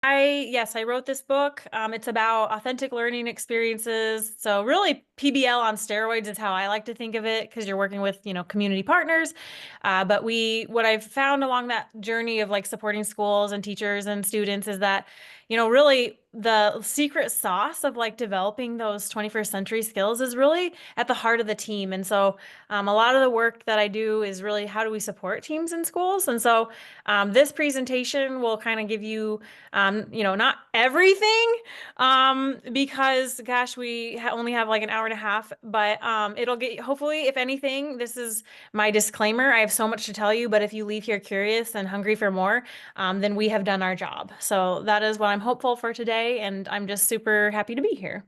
Yes, I wrote this book. It's about authentic learning experiences. So really PBL on steroids is how I like to think of it because you're working with, community partners. But what I've found along that journey of like supporting schools and teachers and students is that, really the secret sauce of like developing those 21st century skills is really at the heart of the team. And so a lot of the work that I do is really how do we support teams in schools? And so this presentation will kind of give you not everything, because gosh, we only have like an hour and a half, but it'll get, hopefully, if anything, this is my disclaimer. I have so much to tell you, but if you leave here curious and hungry for more, then we have done our job. So that is what I'm hopeful for today, and I'm just super happy to be here.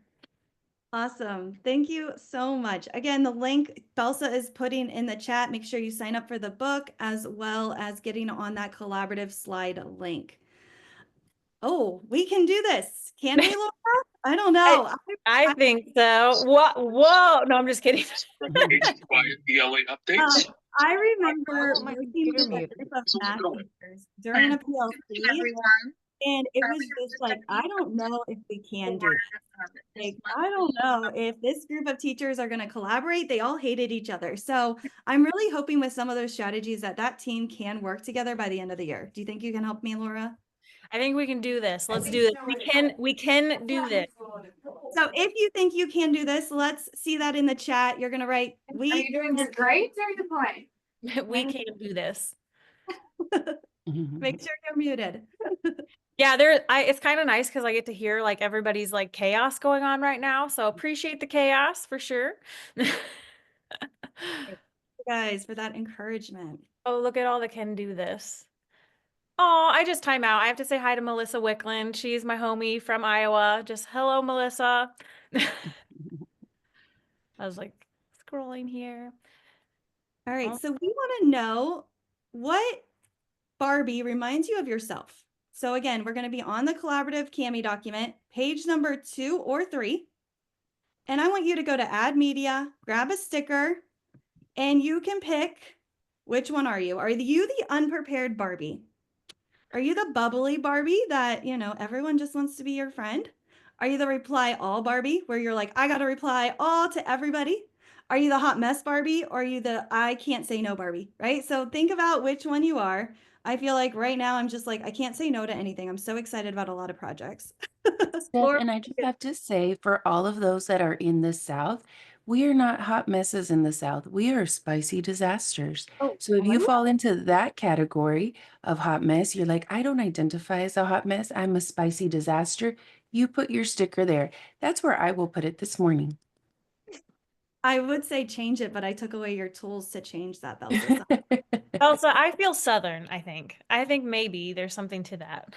Awesome. Thank you so much. Again, the link Belsa is putting in the chat. Make sure you sign up for the book as well as getting on that collaborative slide link. Oh, we can do this. Can we, Laura? I don't I, know. I think so. What? Whoa. No, I'm just kidding. ELA updates. I remember Oh, my working computer with a muted. group of math teachers during a PLC, and it was just like, I don't know if we can do this. Like, I don't know if this group of teachers are going to collaborate. They all hated each other. So I'm really hoping with some of those strategies that that team can work together by the end of the year. Do you think you can help me, Laura? I think we can do this. Let's do this. We can do this. So if you think you can do this, let's see that in the chat. You're going to write, Are you doing this great or are you playing? We can do this. Make sure you're muted. Yeah, it's kind of nice because I get to hear like everybody's like chaos going on right now. So appreciate the chaos for sure. Guys, for that encouragement. Oh, look at all that can do this. Oh, I just time out. I have to say hi to Melissa Wickland. She's my homie from Iowa. Just hello, Melissa. I was like scrolling here. All right, Oh. so we want to know what Barbie reminds you of yourself. So again, we're going to be on the collaborative Kami document, page number 2 or 3. And I want you to go to add media, grab a sticker, and you can pick which one are you? Are you the unprepared Barbie? Are you the bubbly Barbie that, everyone just wants to be your friend? Are you the reply all Barbie where you're like, I got to reply all to everybody? Are you the hot mess Barbie or are you the I can't say no Barbie, right? So think about which one you are. I feel like right now I'm just like, I can't say no to anything. I'm so excited about a lot of projects. Steph, and I just have to say, for all of those that are in the South, we are not hot messes in the South. We are spicy disasters. Oh, So if are you you? fall into that category of hot mess, you're like, I don't identify as a hot mess. I'm a spicy disaster. You put your sticker there. That's where I will put it this morning. I would say change it, but I took away your tools to change that, Belsa. Also, I feel Southern, I think. I think maybe there's something to that.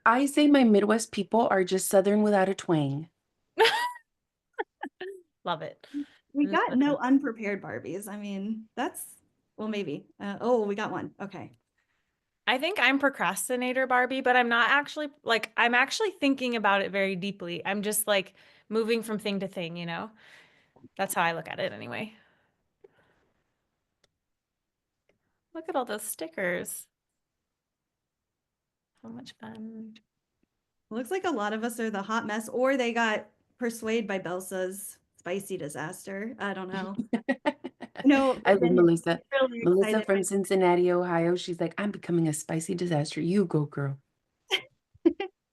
I say my Midwest people are just Southern without a twang. Love it. We got no unprepared Barbies. I mean, well, maybe. We got one. Okay. I think I'm procrastinator Barbie, but I'm not actually like I'm actually thinking about it very deeply. I'm just like moving from thing to thing, you know? That's how I look at it anyway. Look at all those stickers. So much fun. Looks like a lot of us are the hot mess, or they got persuaded by Belsa's spicy disaster. I don't know. No, I love Melissa. really Melissa excited. from Cincinnati, Ohio. She's like, I'm becoming a spicy disaster. You go, girl.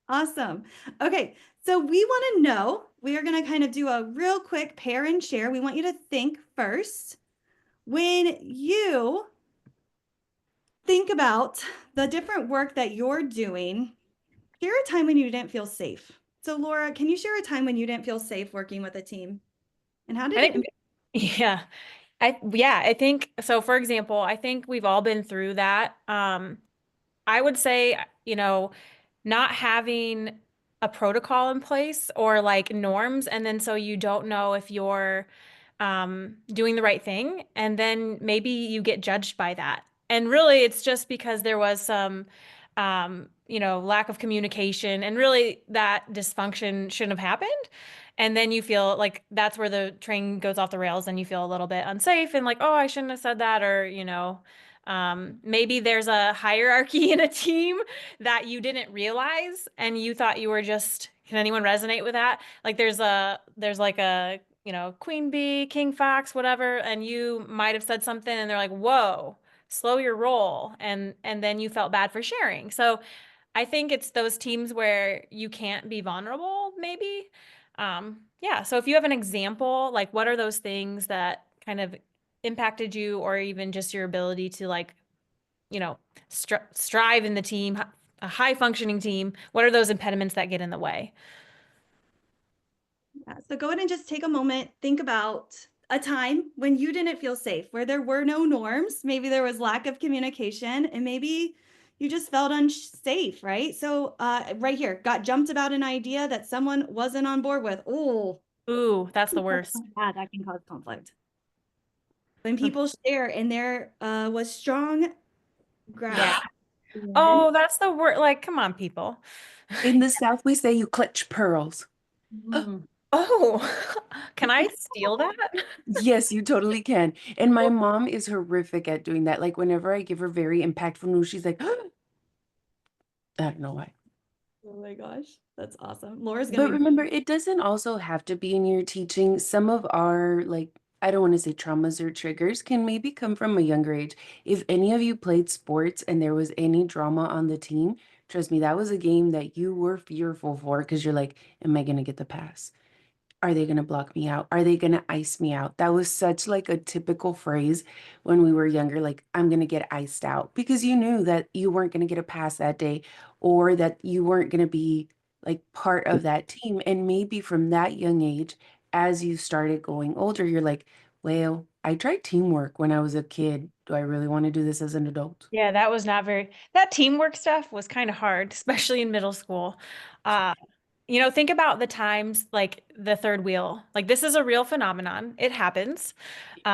Awesome. Okay, so we want to know, we are going to kind of do a real quick pair and share. We want you to think first. When you think about the different work that you're doing, share a time when you didn't feel safe. So Laura, can you share a time when you didn't feel safe working with a team? And how did I it think, yeah. I think so. For example, I think we've all been through that. I would say, not having a protocol in place or like norms, and then so you don't know if you're doing the right thing, and then maybe you get judged by that. And really, it's just because there was some, lack of communication, and really that dysfunction shouldn't have happened. And then you feel like that's where the train goes off the rails, and you feel a little bit unsafe and like, oh, I shouldn't have said that, or Maybe there's a hierarchy in a team that you didn't realize and you thought you were just, can anyone resonate with that? Like there's like a, queen bee, king fox, whatever, and you might have said something and they're like, whoa, slow your roll. And then you felt bad for sharing. So I think it's those teams where you can't be vulnerable, maybe. Yeah. So if you have an example, like what are those things that kind of impacted you, or even just your ability to like, strive in the team, a high functioning team? What are those impediments that get in the way? Yeah, so go ahead and just take a moment, think about a time when you didn't feel safe, where there were no norms. Maybe there was lack of communication, and maybe you just felt unsafe, right? So right here, got jumped about an idea that someone wasn't on board with. Oh, Ooh, that's the worst. yeah, that can cause conflict. When people share and there was strong Yeah. grasp. Oh, that's the word. Like, come on, people. In the South, we say you clutch pearls. Mm. Oh, can I steal that? Yes, you totally can. And my mom is horrific at doing that. Like whenever I give her very impactful news, she's like, I don't know why. Oh my gosh, that's awesome. Laura's But gonna be remember, it doesn't also have to be in your teaching. Some of our, like, I don't want to say traumas or triggers can maybe come from a younger age. If any of you played sports and there was any drama on the team, trust me, that was a game that you were fearful for because you're like, am I going to get the pass? Are they going to block me out? Are they going to ice me out? That was such like a typical phrase when we were younger, like, I'm going to get iced out because you knew that you weren't going to get a pass that day or that you weren't going to be like part of that team. And maybe from that young age, as you started going older, you're like, well, I tried teamwork when I was a kid. Do I really want to do this as an adult? Yeah, that was not very, that teamwork stuff was kind of hard, especially in middle school. Uh, think about the times like the third wheel. Like this is a real phenomenon. It happens.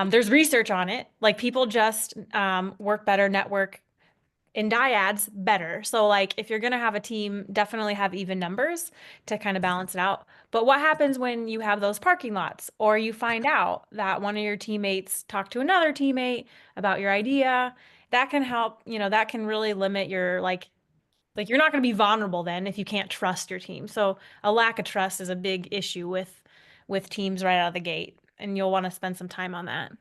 There's research on it. Like people just work better, network in dyads better. So like if you're going to have a team, definitely have even numbers to kind of balance it out. But what happens when you have those parking lots or you find out that one of your teammates talked to another teammate about your idea? That can help, that can really limit your like you're not going to be vulnerable then if you can't trust your team. So a lack of trust is a big issue with teams right out of the gate, and you'll want to spend some time on that.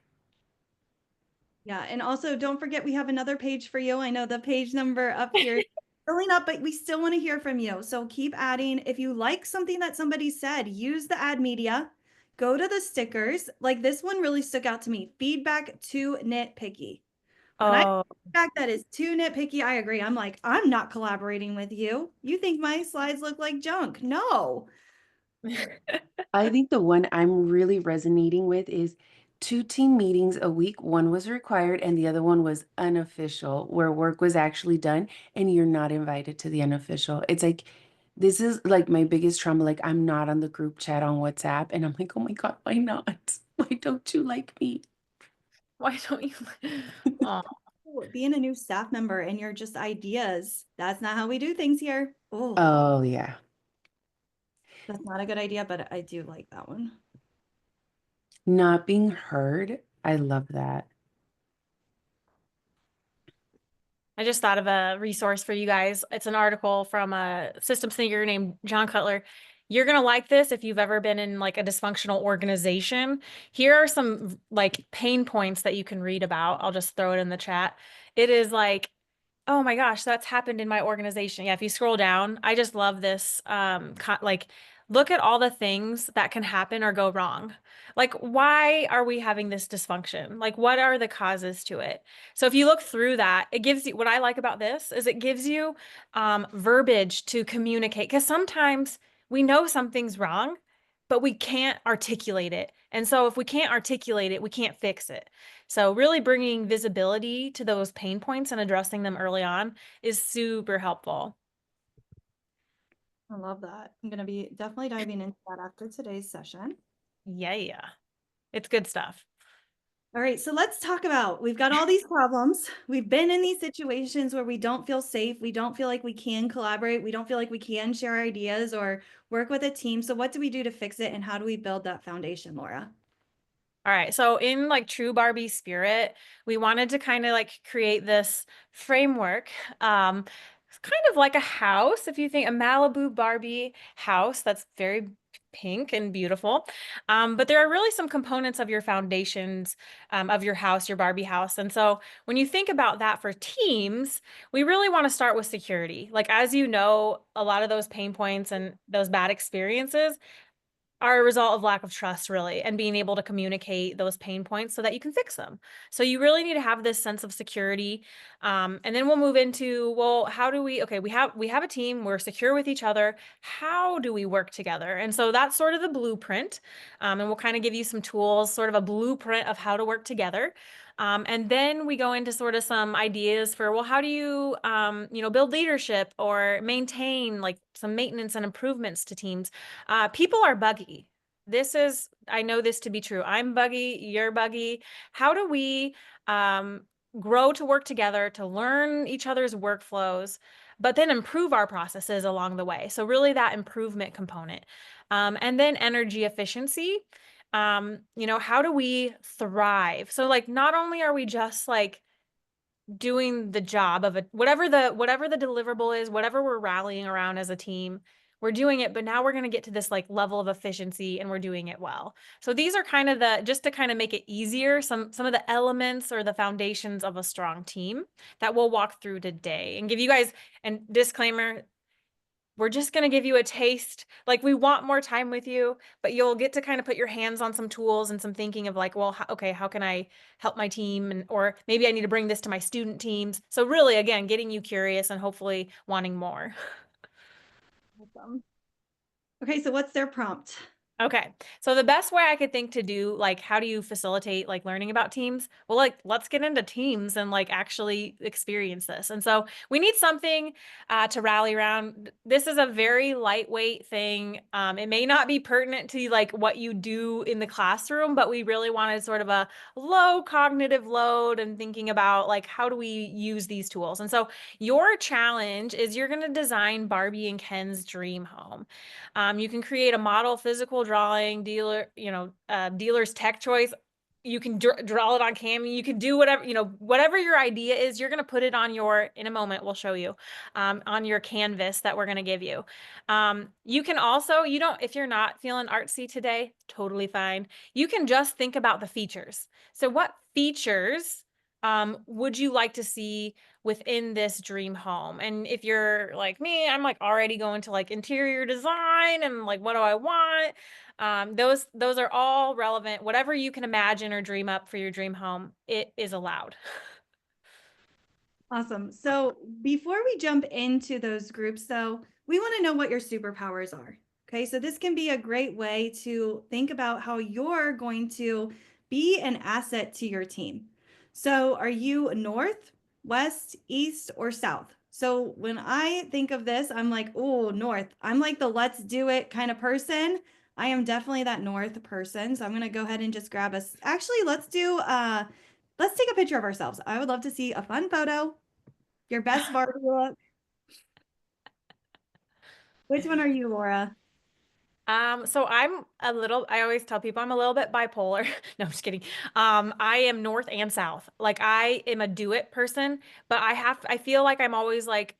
Yeah, and also don't forget we have another page for you. I know the page number up here is filling up, but we still want to hear from you. So keep adding. If you like something that somebody said, use the ad media. Go to the stickers. Like this one really stuck out to me. Feedback too nitpicky. When I Oh, feedback that is too nitpicky, I agree. I'm like, I'm not collaborating with you. You think my slides look like junk? No. I think the one I'm really resonating with is 2 team meetings a week. One was required and the other one was unofficial, where work was actually done and you're not invited to the unofficial. It's like, this is like my biggest trauma. Like, I'm not on the group chat on WhatsApp. And I'm like, oh my God, why not? Why don't you like me? why don't you? Oh. Being a new staff member and your just ideas, that's not how we do things here. Oh, Oh, yeah. that's not a good idea, but I do like that one. Not being heard. I love that. I just thought of a resource for you guys. It's an article from a systems thinker named John Cutler. You're going to like this if you've ever been in like a dysfunctional organization. Here are some like pain points that you can read about. I'll just throw it in the chat. It is like, oh my gosh, that's happened in my organization. Yeah, if you scroll down, I just love this. Like, look at all the things that can happen or go wrong. Like, why are we having this dysfunction? Like, what are the causes to it? So if you look through that, it gives you, what I like about this is it gives you verbiage to communicate. Because sometimes we know something's wrong, but we can't articulate it. And so if we can't articulate it, we can't fix it. So really bringing visibility to those pain points and addressing them early on is super helpful. I love that. I'm going to be definitely diving into that after today's session. Yeah. It's good stuff. All right, so let's talk about, we've got all these problems. We've been in these situations where we don't feel safe. We don't feel like we can collaborate. We don't feel like we can share ideas or work with a team. So what do we do to fix it? And how do we build that foundation, Laura? All right. So in like true Barbie spirit, we wanted to kind of like create this framework. It's kind of like a house, if you think a Malibu Barbie house that's very pink and beautiful. But there are really some components of your foundations of your house, your Barbie house. And so when you think about that for teams, we really want to start with security. Like, as you know, a lot of those pain points and those bad experiences are a result of lack of trust, really, and being able to communicate those pain points so that you can fix them. So you really need to have this sense of security. And then we'll move into, well, how do we, okay, we have a team, we're secure with each other. How do we work together? And so that's sort of the blueprint. And we'll kind of give you some tools, sort of a blueprint of how to work together. And then we go into sort of some ideas for, well, how do you, build leadership or maintain like some maintenance and improvements to teams? People are buggy. I know this to be true. I'm buggy, you're buggy. How do we grow to work together, to learn each other's workflows, but then improve our processes along the way? So really that improvement component. And then energy efficiency. How do we thrive? So like, not only are we just like doing the job of whatever the deliverable is, whatever we're rallying around as a team, we're doing it, but now we're going to get to this like level of efficiency and we're doing it well. So these are kind of just to kind of make it easier, some of the elements or the foundations of a strong team that we'll walk through today and give you guys, and disclaimer, we're just going to give you a taste. Like, we want more time with you, but you'll get to kind of put your hands on some tools and some thinking of like, well, okay, how can I help my team? Or maybe I need to bring this to my student teams. So really, again, getting you curious and hopefully wanting more. Awesome. Okay, so what's their prompt? Okay. So the best way I could think to do, like, how do you facilitate like learning about teams? Well, like, let's get into teams and like actually experience this. And so we need something to rally around. This is a very lightweight thing. It may not be pertinent to like what you do in the classroom, but we really wanted sort of a low cognitive load and thinking about like, how do we use these tools? And so your challenge is you're going to design Barbie and Ken's dream home. You can create a model physical drawing, dealer's tech choice. You can draw it on Canva. You can do whatever, whatever your idea is, you're going to put it on in a moment, we'll show you, on your canvas that we're going to give you. You can also, if you're not feeling artsy today, totally fine. You can just think about the features. So what features would you like to see within this dream home? And if you're like me, I'm like already going to like interior design and like, what do I want? Those are all relevant. Whatever you can imagine or dream up for your dream home, it is allowed. Awesome. So before we jump into those groups, though, we want to know what your superpowers are. Okay, so this can be a great way to think about how you're going to be an asset to your team. So are you north, west, east, or south? So when I think of this, I'm like, oh, north. I'm like the let's do it kind of person. I am definitely that north person. So I'm going to go ahead and just grab us. Actually, let's take a picture of ourselves. I would love to see a fun photo. Your best Barbie look. Which one are you, Laura? So I always tell people I'm a little bit bipolar. No, I'm just kidding. I am north and south. Like, I am a do it person, but I feel like I'm always like,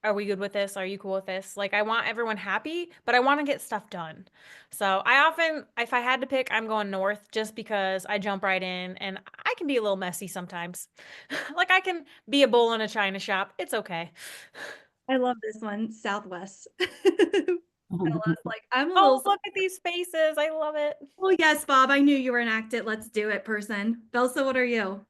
are we good with this? Are you cool with this? Like, I want everyone happy, but I want to get stuff done. So I often, if I had to pick, I'm going north just because I jump right in and I can be a little messy sometimes. Like, I can be a bull in a china shop. It's okay. I love this one, Southwest. Bella's like, I'm a Oh, little. look at these faces. I love it. Oh, yes, Bob. I knew you were an act it. Let's do it person. Belsa, what are you?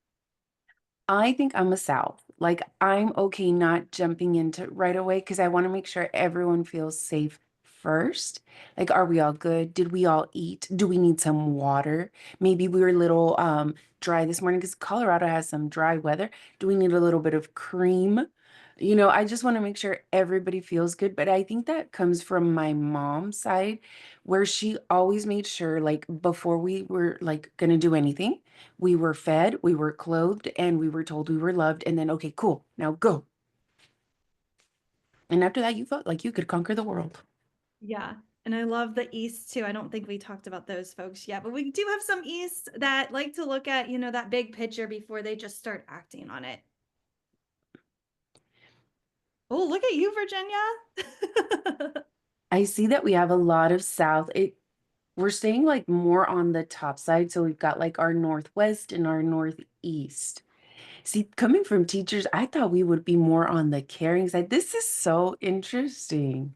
I think I'm a South. Like, I'm okay not jumping into it right away because I want to make sure everyone feels safe first. Like, are we all good? Did we all eat? Do we need some water? Maybe we were a little dry this morning because Colorado has some dry weather. Do we need a little bit of cream? I just want to make sure everybody feels good. But I think that comes from my mom's side, where she always made sure, like, before we were like gonna do anything, we were fed, we were clothed, and we were told we were loved. And then, okay, cool, now go. And after that, you felt like you could conquer the world. Yeah. And I love the East too. I don't think we talked about those folks yet, but we do have some East that like to look at, you know, that big picture before they just start acting on it. Oh, look at you, Virginia. I see that we have a lot of South. We're staying like more on the top side. So we've got like our Northwest and our Northeast. See, coming from teachers, I thought we would be more on the caring side. This is so interesting.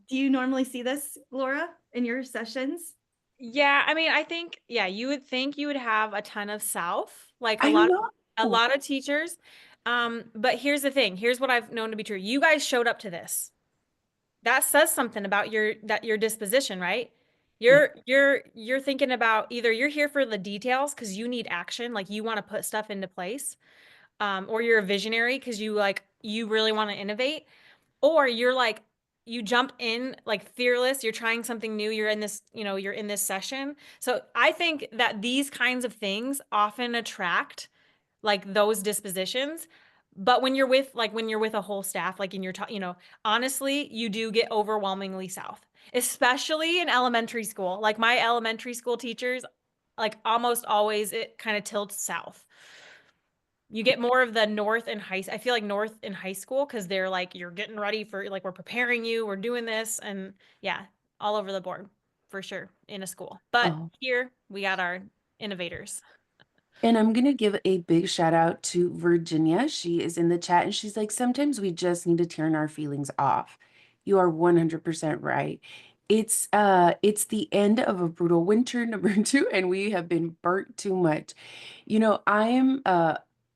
Do you normally see this, Laura, in your sessions? Yeah, I mean, I think, yeah, you would think you would have a ton of South, like I know. a lot of teachers. But here's the thing. Here's what I've known to be true. You guys showed up to this. That says something about your disposition, right? You're thinking about either you're here for the details because you need action, like you want to put stuff into place, or you're a visionary because you really want to innovate, or you're like you jump in like fearless, you're trying something new, you're in this, you're in this session. So I think that these kinds of things often attract like those dispositions. But when you're with a whole staff, like in your, honestly, you do get overwhelmingly South, especially in elementary school. Like my elementary school teachers, like almost always it kind of tilts South. You get more of the North in I feel like North in high school because they're like, you're getting ready for, like, we're preparing you, we're doing this. And yeah, all over the board for sure in a school. But Oh. here we got our innovators. And I'm going to give a big shout out to Virginia. She is in the chat and she's like, sometimes we just need to turn our feelings off. You are 100% right. It's the end of a brutal winter, number two, and we have been burnt too much. You know,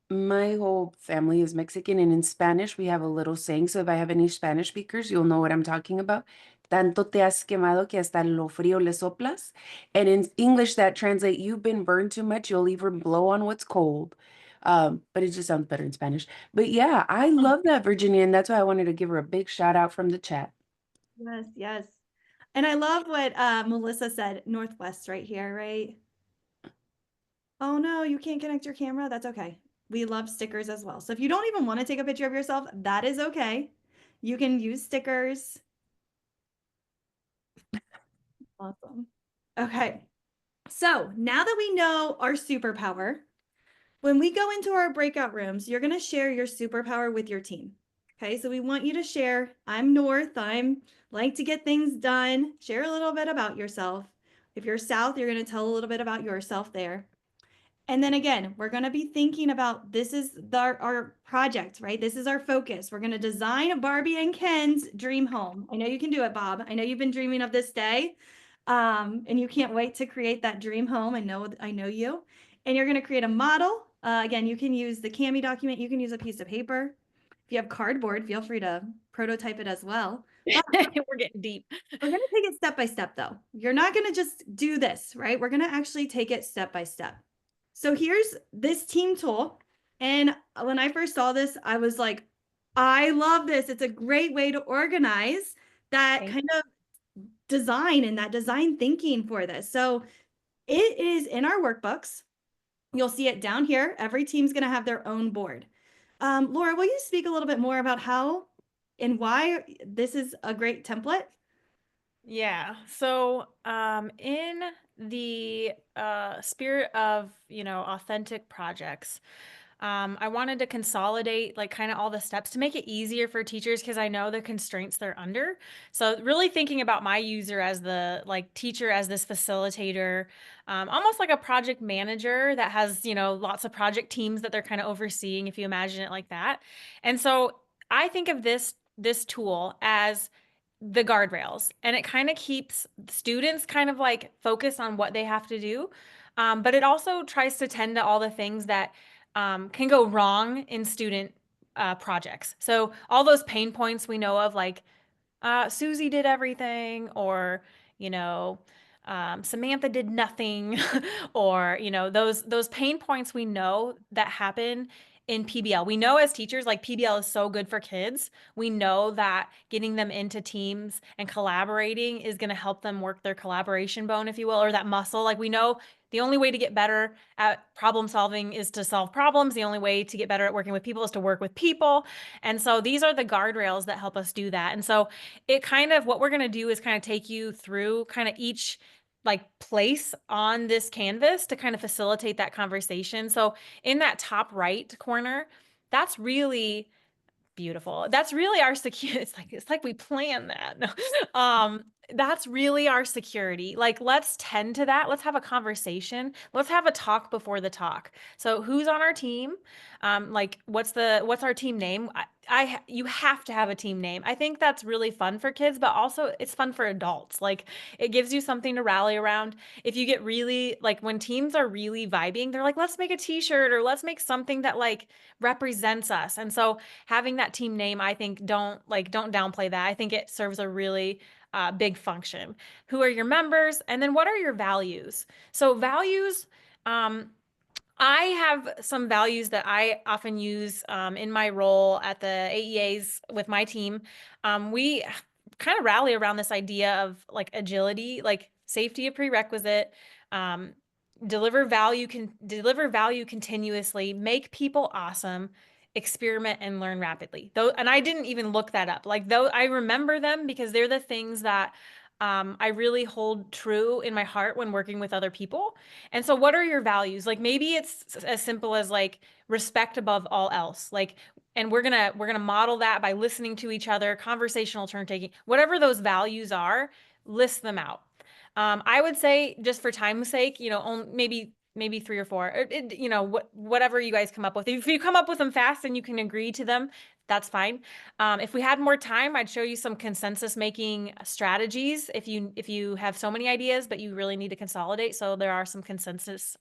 my whole family is Mexican, and in Spanish, we have a little saying. So if I have any Spanish speakers, you'll know what I'm talking about. Tanto te has quemado que hasta lo frío le soplas. And in English, that translate, you've been burned too much, you'll even blow on what's cold. But it just sounds better in Spanish. But yeah, I love that, Virginia, and that's why I wanted to give her a big shout out from the chat. Yes, yes. And I love what Melissa said, Northwest right here, right? Oh no, you can't connect your camera. That's okay. We love stickers as well. So if you don't even want to take a picture of yourself, that is okay. You can use stickers. Awesome. Okay. So now that we know our superpower, when we go into our breakout rooms, you're going to share your superpower with your team. Okay. So we want you to share, I'm North, I'm like to get things done. Share a little bit about yourself. If you're South, you're going to tell a little bit about yourself there. And then again, we're going to be thinking about this is our project, right? This is our focus. We're going to design Barbie and Ken's dream home. I know you can do it, Bob. I know you've been dreaming of this day. And you can't wait to create that dream home. I know you. And you're going to create a model. Again, you can use the Kami document. You can use a piece of paper. If you have cardboard, feel free to prototype it as well. We're getting deep. We're going to take it step by step, though. You're not going to just do this, right? We're going to actually take it step by step. So here's this team tool. And when I first saw this, I was like, I love this. It's a great way to organize that kind of design and that design thinking for this. So it is in our workbooks. You'll see it down here. Every team's going to have their own board. Laura, will you speak a little bit more about how and why this is a great template? Yeah. So, in the spirit of, authentic projects, I wanted to consolidate like kind of all the steps to make it easier for teachers because I know the constraints they're under. So really thinking about my user as the like teacher as this facilitator, almost like a project manager that has, lots of project teams that they're kind of overseeing, if you imagine it like that. And so I think of this tool as the guardrails, and it kind of keeps students kind of like focused on what they have to do. But it also tries to tend to all the things that can go wrong in student projects. So all those pain points we know of, like Susie did everything, or, Samantha did nothing, or, those pain points we know that happen in PBL. We know as teachers, like PBL is so good for kids. We know that getting them into teams and collaborating is going to help them work their collaboration bone, if you will, or that muscle. Like we know the only way to get better at problem solving is to solve problems. The only way to get better at working with people is to work with people. And so these are the guardrails that help us do that. And so it kind of, what we're going to do is kind of take you through kind of each like place on this canvas to kind of facilitate that conversation. So in that top right corner, that's really beautiful. That's really our security. It's like we planned that. No. That's really our security. Like, let's tend to that. Let's have a conversation. Let's have a talk before the talk. So who's on our team? Like what's our team name? You have to have a team name. I think that's really fun for kids, but also it's fun for adults. Like it gives you something to rally around. If you get really like when teams are really vibing, they're like, let's make a t-shirt or let's make something that like represents us. And so having that team name, I think don't downplay that. I think it serves a really big function. Who are your members? And then what are your values? So values, I have some values that I often use in my role at the AEAs with my team. We kind of rally around this idea of like agility, like safety a prerequisite, deliver value continuously, make people awesome, experiment and learn rapidly. Though, and I didn't even look that up. Like though I remember them because they're the things that I really hold true in my heart when working with other people. And so what are your values? Like maybe it's as simple as like respect above all else. Like, and we're gonna model that by listening to each other, conversational turn taking, whatever those values are, list them out. I would say just for time's sake, maybe 3 or 4, whatever you guys come up with. If you come up with them fast and you can agree to them, that's fine. If we had more time, I'd show you some consensus making strategies. If you have so many ideas, but you really need to consolidate. So there are some consensus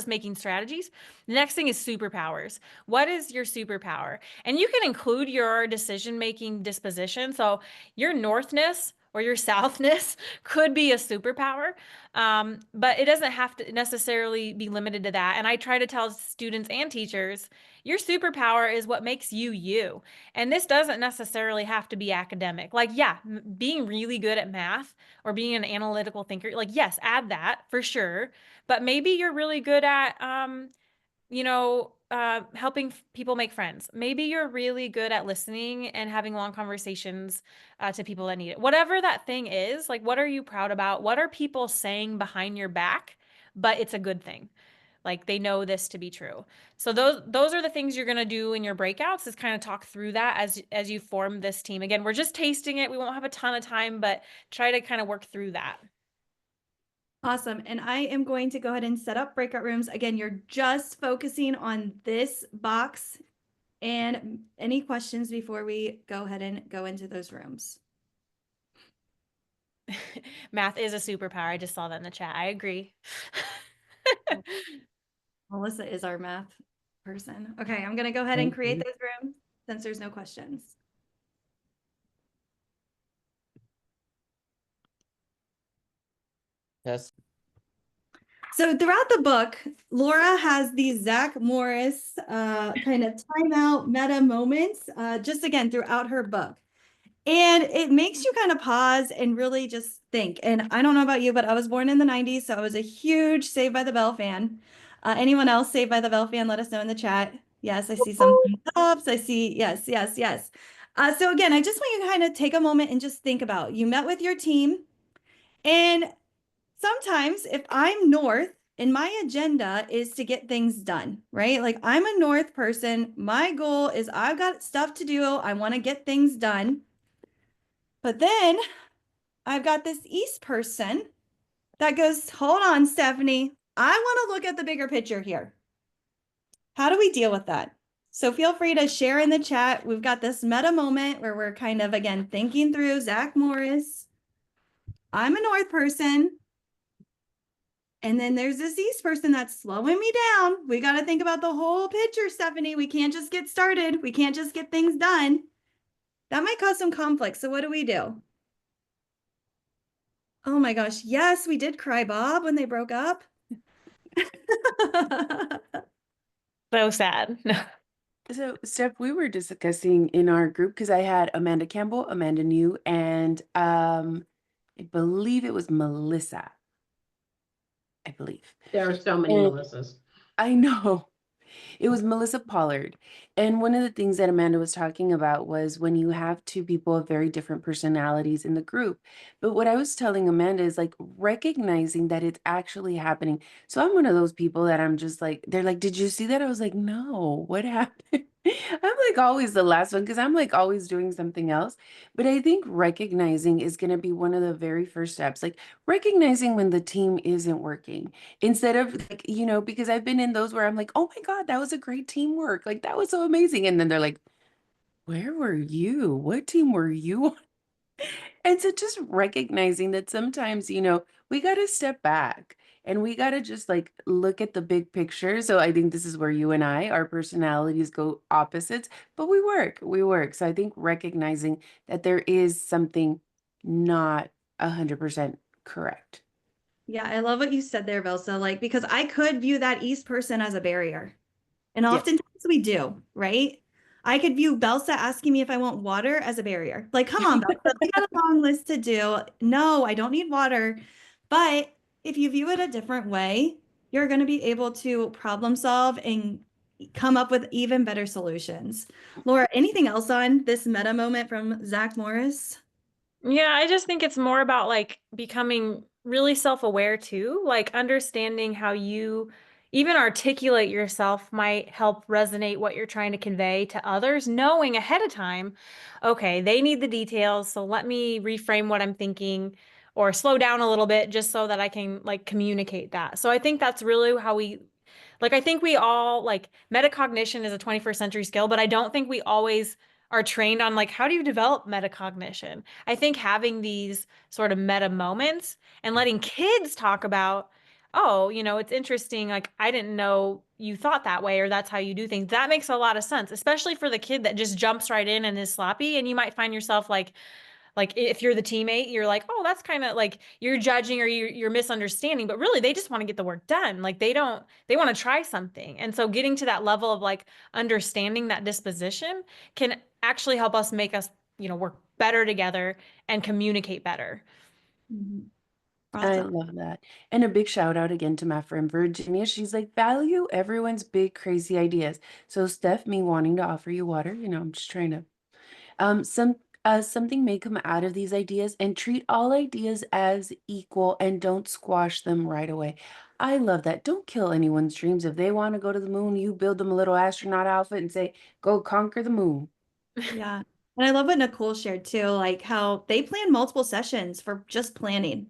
making strategies. The next thing is superpowers. What is your superpower? And you can include your decision making disposition. So your northness or your southness could be a superpower, but it doesn't have to necessarily be limited to that. And I try to tell students and teachers, your superpower is what makes you you. And this doesn't necessarily have to be academic. Like, yeah, being really good at math or being an analytical thinker, like, yes, add that for sure. But maybe you're really good at, helping people make friends. Maybe you're really good at listening and having long conversations to people that need it. Whatever that thing is, like, what are you proud about? What are people saying behind your back? But it's a good thing. Like they know this to be true. So those are the things you're going to do in your breakouts is kind of talk through that as you form this team. Again, we're just tasting it. We won't have a ton of time, but try to kind of work through that. Awesome. And I am going to go ahead and set up breakout rooms. Again, you're just focusing on this box. And any questions before we go ahead and go into those rooms? Math is a superpower. I just saw that in the chat. I agree. Melissa is our math person. Okay, I'm going to go ahead and create those rooms since there's no questions. Yes. So throughout the book, Laura has these Zach Morris kind of timeout meta moments, just again throughout her book. And it makes you kind of pause and really just think. And I don't know about you, but I was born in the 90s, so I was a huge Saved by the Bell fan. Anyone else Saved by the Bell fan? Let us know in the chat. Yes, I see some thumbs ups. I see, yes. So again, I just want you to kind of take a moment and just think about, you met with your team, and sometimes if I'm North and my agenda is to get things done, right? Like I'm a North person. My goal is I've got stuff to do. I want to get things done. But then I've got this East person that goes, hold on, Stephanie. I want to look at the bigger picture here. How do we deal with that? So feel free to share in the chat. We've got this meta moment where we're kind of, again, thinking through Zach Morris. I'm a North person. And then there's this East person that's slowing me down. We got to think about the whole picture, Stephanie. We can't just get started. We can't just get things done. That might cause some conflict. So what do we do? Oh my gosh. Yes, we did cry Bob when they broke up. So sad. So, Steph, we were discussing in our group because I had Amanda Campbell, Amanda New, and I believe it was Melissa. I believe. There are so many And Melissas. I know. It was Melissa Pollard. And one of the things that Amanda was talking about was when you have two people of very different personalities in the group. But what I was telling Amanda is like recognizing that it's actually happening. So I'm one of those people that I'm just like, they're like, did you see that? I was like, no, what happened? I'm like always the last one because I'm like always doing something else. But I think recognizing is going to be one of the very first steps. Like recognizing when the team isn't working instead of like, because I've been in those where I'm like, oh my God, that was a great teamwork. Like that was so amazing. And then they're like, where were you? What team were you on? And so just recognizing that sometimes, we got to step back and we got to just like look at the big picture. So I think this is where you and I, our personalities go opposites, but we work. So I think recognizing that there is something not 100% correct. Yeah, I love what you said there, Velsa. Like, because I could view that East person as a barrier. And Yes. oftentimes we do, right? I could view Belsa asking me if I want water as a barrier. Like, come on, Belsa, we got a long list to do. No, I don't need water. But if you view it a different way, you're going to be able to problem solve and come up with even better solutions. Laura, anything else on this meta moment from Zach Morris? Yeah, I just think it's more about like becoming really self-aware too, like understanding how you even articulate yourself might help resonate what you're trying to convey to others, knowing ahead of time, okay, they need the details, so let me reframe what I'm thinking or slow down a little bit just so that I can like communicate that. So I think that's really how I think we all like metacognition is a 21st century skill, but I don't think we always are trained on like how do you develop metacognition. I think having these sort of meta moments and letting kids talk about, oh, it's interesting, like I didn't know you thought that way or that's how you do things. That makes a lot of sense, especially for the kid that just jumps right in and is sloppy, and you might find yourself like if you're the teammate, you're like, oh, that's kind of like you're judging or you're misunderstanding, but really they just want to get the work done. Like they want to try something. And so getting to that level of like understanding that disposition can actually help us make us, work better together and communicate better. Mhm. I Awesome. love that. And a big shout out again to my friend Virginia. She's like, value everyone's big, crazy ideas. So, Steph, me wanting to offer you water, I'm just trying to something may come out of these ideas and treat all ideas as equal and don't squash them right away. I love that. Don't kill anyone's dreams. If they want to go to the moon, you build them a little astronaut outfit and say, go conquer the moon. Yeah. And I love what Nicole shared too, like how they plan multiple sessions for just planning.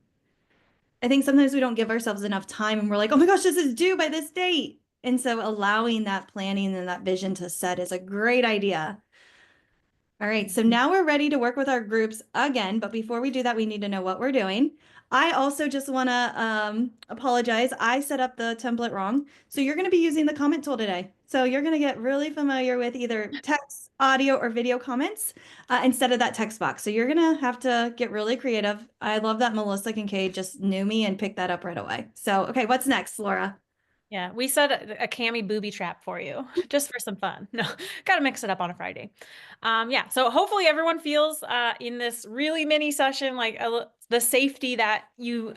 I think sometimes we don't give ourselves enough time and we're like, oh my gosh, this is due by this date. And so allowing that planning and that vision to set is a great idea. All right, so now we're ready to work with our groups again, but before we do that, we need to know what we're doing. I also just want to apologize. I set up the template wrong. So you're going to be using the comment tool today. So you're going to get really familiar with either text, audio, or video comments instead of that text box. So you're going to have to get really creative. I love that Melissa Kincaid just knew me and picked that up right away. So, okay, what's next, Laura? Yeah, we set a Cami booby trap for you just for some fun. No, got to mix it up on a Friday. Yeah, so hopefully everyone feels in this really mini session like the safety that you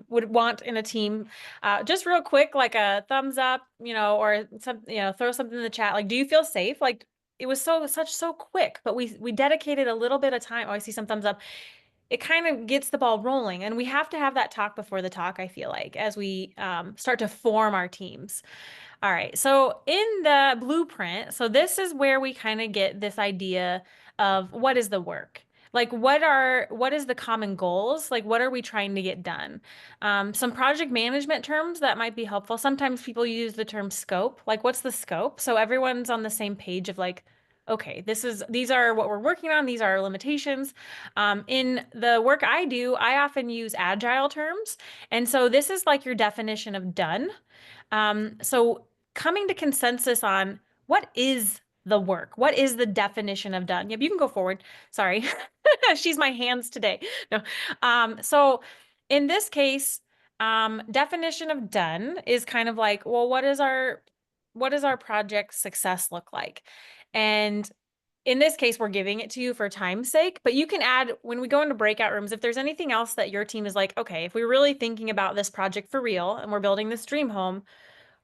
would want in a team. Just real quick, like a thumbs up, or some, throw something in the chat. Like, do you feel safe? Like, it was so quick, but we dedicated a little bit of time. Oh, I see some thumbs up. It kind of gets the ball rolling, and we have to have that talk before the talk, I feel like, as we start to form our teams. All right, so in the blueprint, so this is where we kind of get this idea of what is the work? Like what is the common goals? Like what are we trying to get done? Some project management terms that might be helpful. Sometimes people use the term scope. Like what's the scope? So everyone's on the same page of like, okay, these are what we're working on. These are our limitations. In the work I do, I often use agile terms. And so this is like your definition of done. So coming to consensus on what is the work? What is the definition of done? Yep, you can go forward. Sorry. She's my hands today. No. So in this case, definition of done is kind of like, well, what does our project success look like? And in this case, we're giving it to you for time's sake, but you can add, when we go into breakout rooms, if there's anything else that your team is like, okay, if we're really thinking about this project for real and we're building this dream home,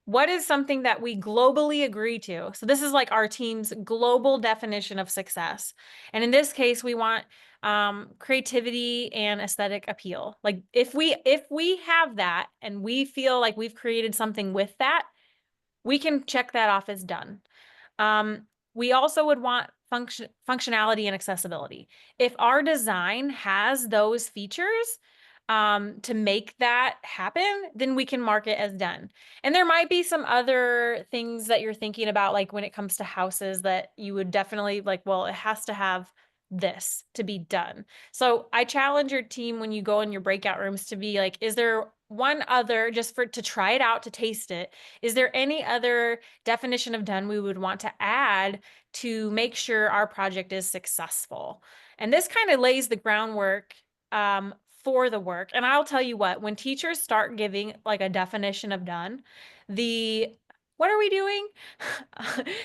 what is something that we globally agree to? So this is like our team's global definition of success. And in this case, we want creativity and aesthetic appeal. Like if we have that and we feel like we've created something with that, we can check that off as done. We also would want functionality and accessibility. If our design has those features, to make that happen, then we can mark it as done. And there might be some other things that you're thinking about, like when it comes to houses, that you would definitely like, well, it has to have this to be done. So I challenge your team when you go in your breakout rooms to be like, is there one other, just to try it out, to taste it, is there any other definition of done we would want to add to make sure our project is successful? And this kind of lays the groundwork for the work. And I'll tell you what, when teachers start giving like a definition of done, the what are we doing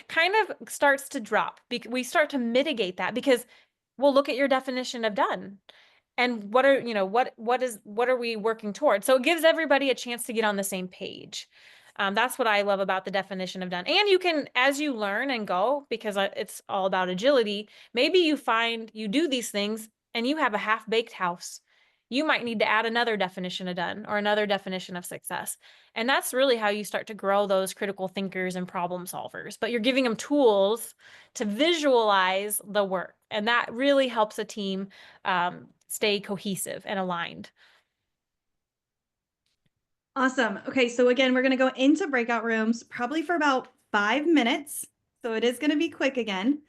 kind of starts to drop. We start to mitigate that because we'll look at your definition of done. And what are, what are we working towards? So it gives everybody a chance to get on the same page. That's what I love about the definition of done. And you can, as you learn and go, because it's all about agility, maybe you find you do these things and you have a half-baked house. You might need to add another definition of done or another definition of success. And that's really how you start to grow those critical thinkers and problem solvers. But you're giving them tools to visualize the work. And that really helps a team stay cohesive and aligned. Awesome. Okay, so again, we're going to go into breakout rooms probably for about 5 minutes. So it is going to be quick again.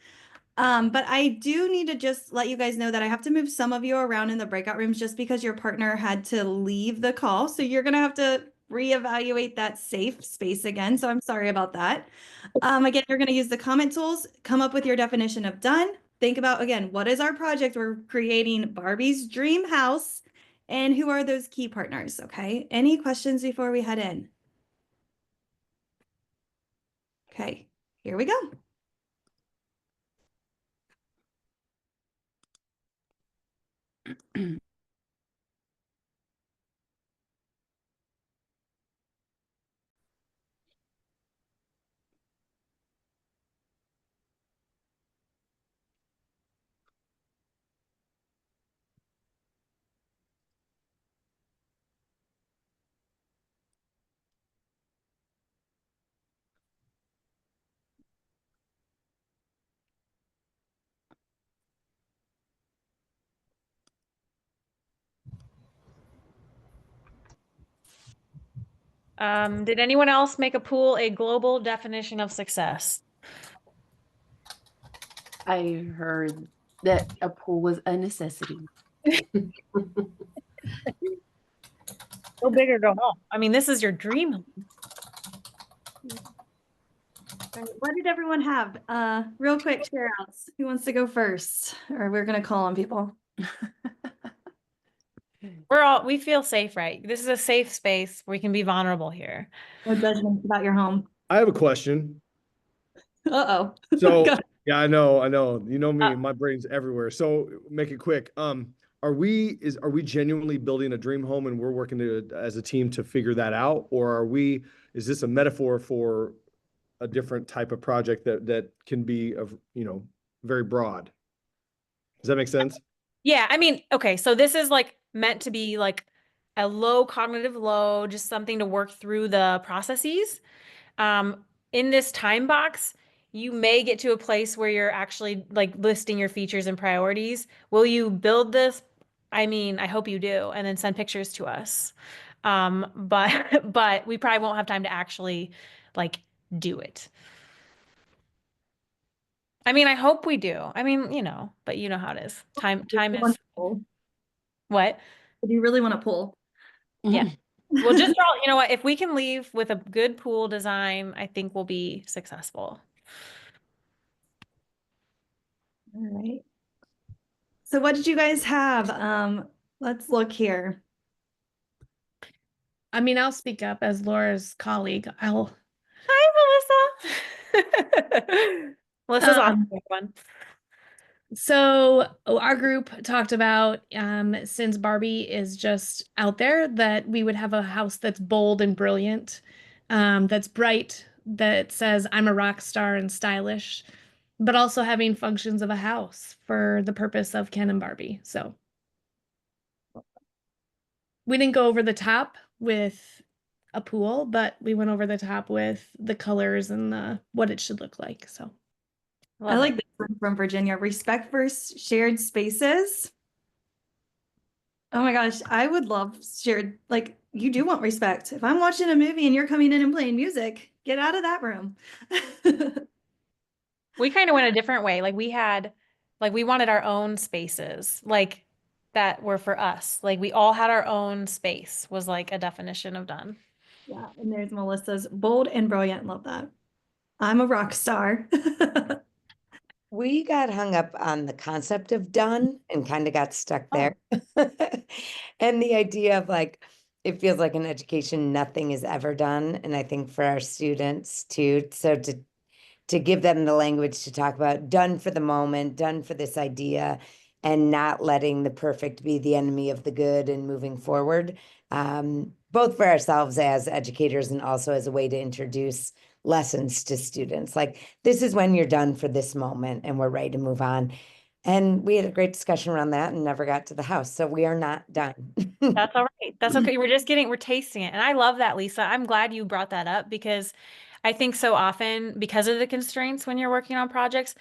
But I do need to just let you guys know that I have to move some of you around in the breakout rooms just because your partner had to leave the call. So you're going to have to reevaluate that safe space again. So I'm sorry about that. Again, you're going to use the comment tools, come up with your definition of done. Think about, again, what is our project? We're creating Barbie's dream house. And who are those key partners? Okay. Any questions before we head in? Okay, here we go. Did anyone else make a pool a global definition of success? I heard that a pool was a necessity. Go big or go home. I mean, this is your dream home. All right, what did everyone have? Real quick share outs. Who wants to go first? Or we're gonna call on people. We feel safe, right? This is a safe space where we can be vulnerable here. No judgments about your home. I have a question. Uh-oh. So Go. yeah, I know. You know me, my brain's everywhere. So make it quick. Are we genuinely building a dream home and we're working as a team to figure that out? Or is this a metaphor for a different type of project that can be very broad? Does that make sense? Yeah, I mean, okay, so this is like meant to be like a low cognitive load, just something to work through the processes. In this time box, you may get to a place where you're actually like listing your features and priorities. Will you build this? I mean, I hope you do, and then send pictures to us. But we probably won't have time to actually like do it. I mean, I hope we do. I mean, but you know how it is. Time is what? Do you really want to pull? Yeah. Well, just draw, you know what? If we can leave with a good pool design, I think we'll be successful. All right. So what did you guys have? Let's look here. I mean, I'll speak up as Laura's colleague. Hi, Melissa's on Um, one. So our group talked about, since Barbie is just out there, that we would have a house that's bold and brilliant, that's bright, that says I'm a rock star and stylish, but also having functions of a house for the purpose of Ken and Barbie. So we didn't go over the top with a pool, but we went over the top with the colors and what it should look like. So I like this one from Virginia. Respect for shared spaces. Oh my gosh, I would love shared, like, you do want respect. If I'm watching a movie and you're coming in and playing music, get out of that room. We kind of went a different way. Like we wanted our own spaces, like that were for us. Like we all had our own space was like a definition of done. Yeah, and there's Melissa's bold and brilliant. Love that. I'm a rock star. We got hung up on the concept of done and kind of got stuck there. And the idea of like, it feels like in education, nothing is ever done. And I think for our students too, so to give them the language to talk about done for the moment, done for this idea, and not letting the perfect be the enemy of the good and moving forward, both for ourselves as educators and also as a way to introduce lessons to students. Like, this is when you're done for this moment and we're ready to move on. And we had a great discussion around that and never got to the house. So we are not done. That's all right. That's okay. We're tasting it. And I love that, Lisa. I'm glad you brought that up because I think so often because of the constraints when you're working on projects,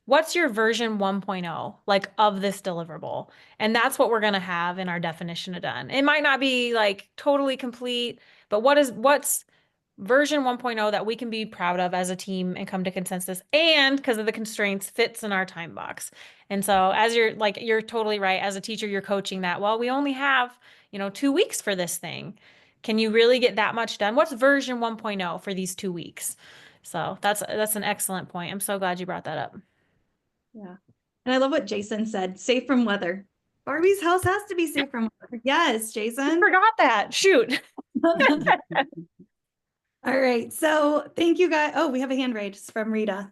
what's your version 1.0 like of this deliverable? And that's what we're going to have in our definition of done. It might not be like totally complete, but what's version 1.0 that we can be proud of as a team and come to consensus, and because of the constraints fits in our time box. And so as you're totally right. As a teacher, you're coaching that. Well, we only have, 2 weeks for this thing. Can you really get that much done? What's version 1.0 for these 2 weeks? So that's an excellent point. I'm so glad you brought that up. Yeah. And I love what Jason said, safe from weather. Barbie's house has to be safe from weather. Yes, I Jason. forgot that. Shoot. All right. So thank you guys. Oh, we have a hand raised from Rita.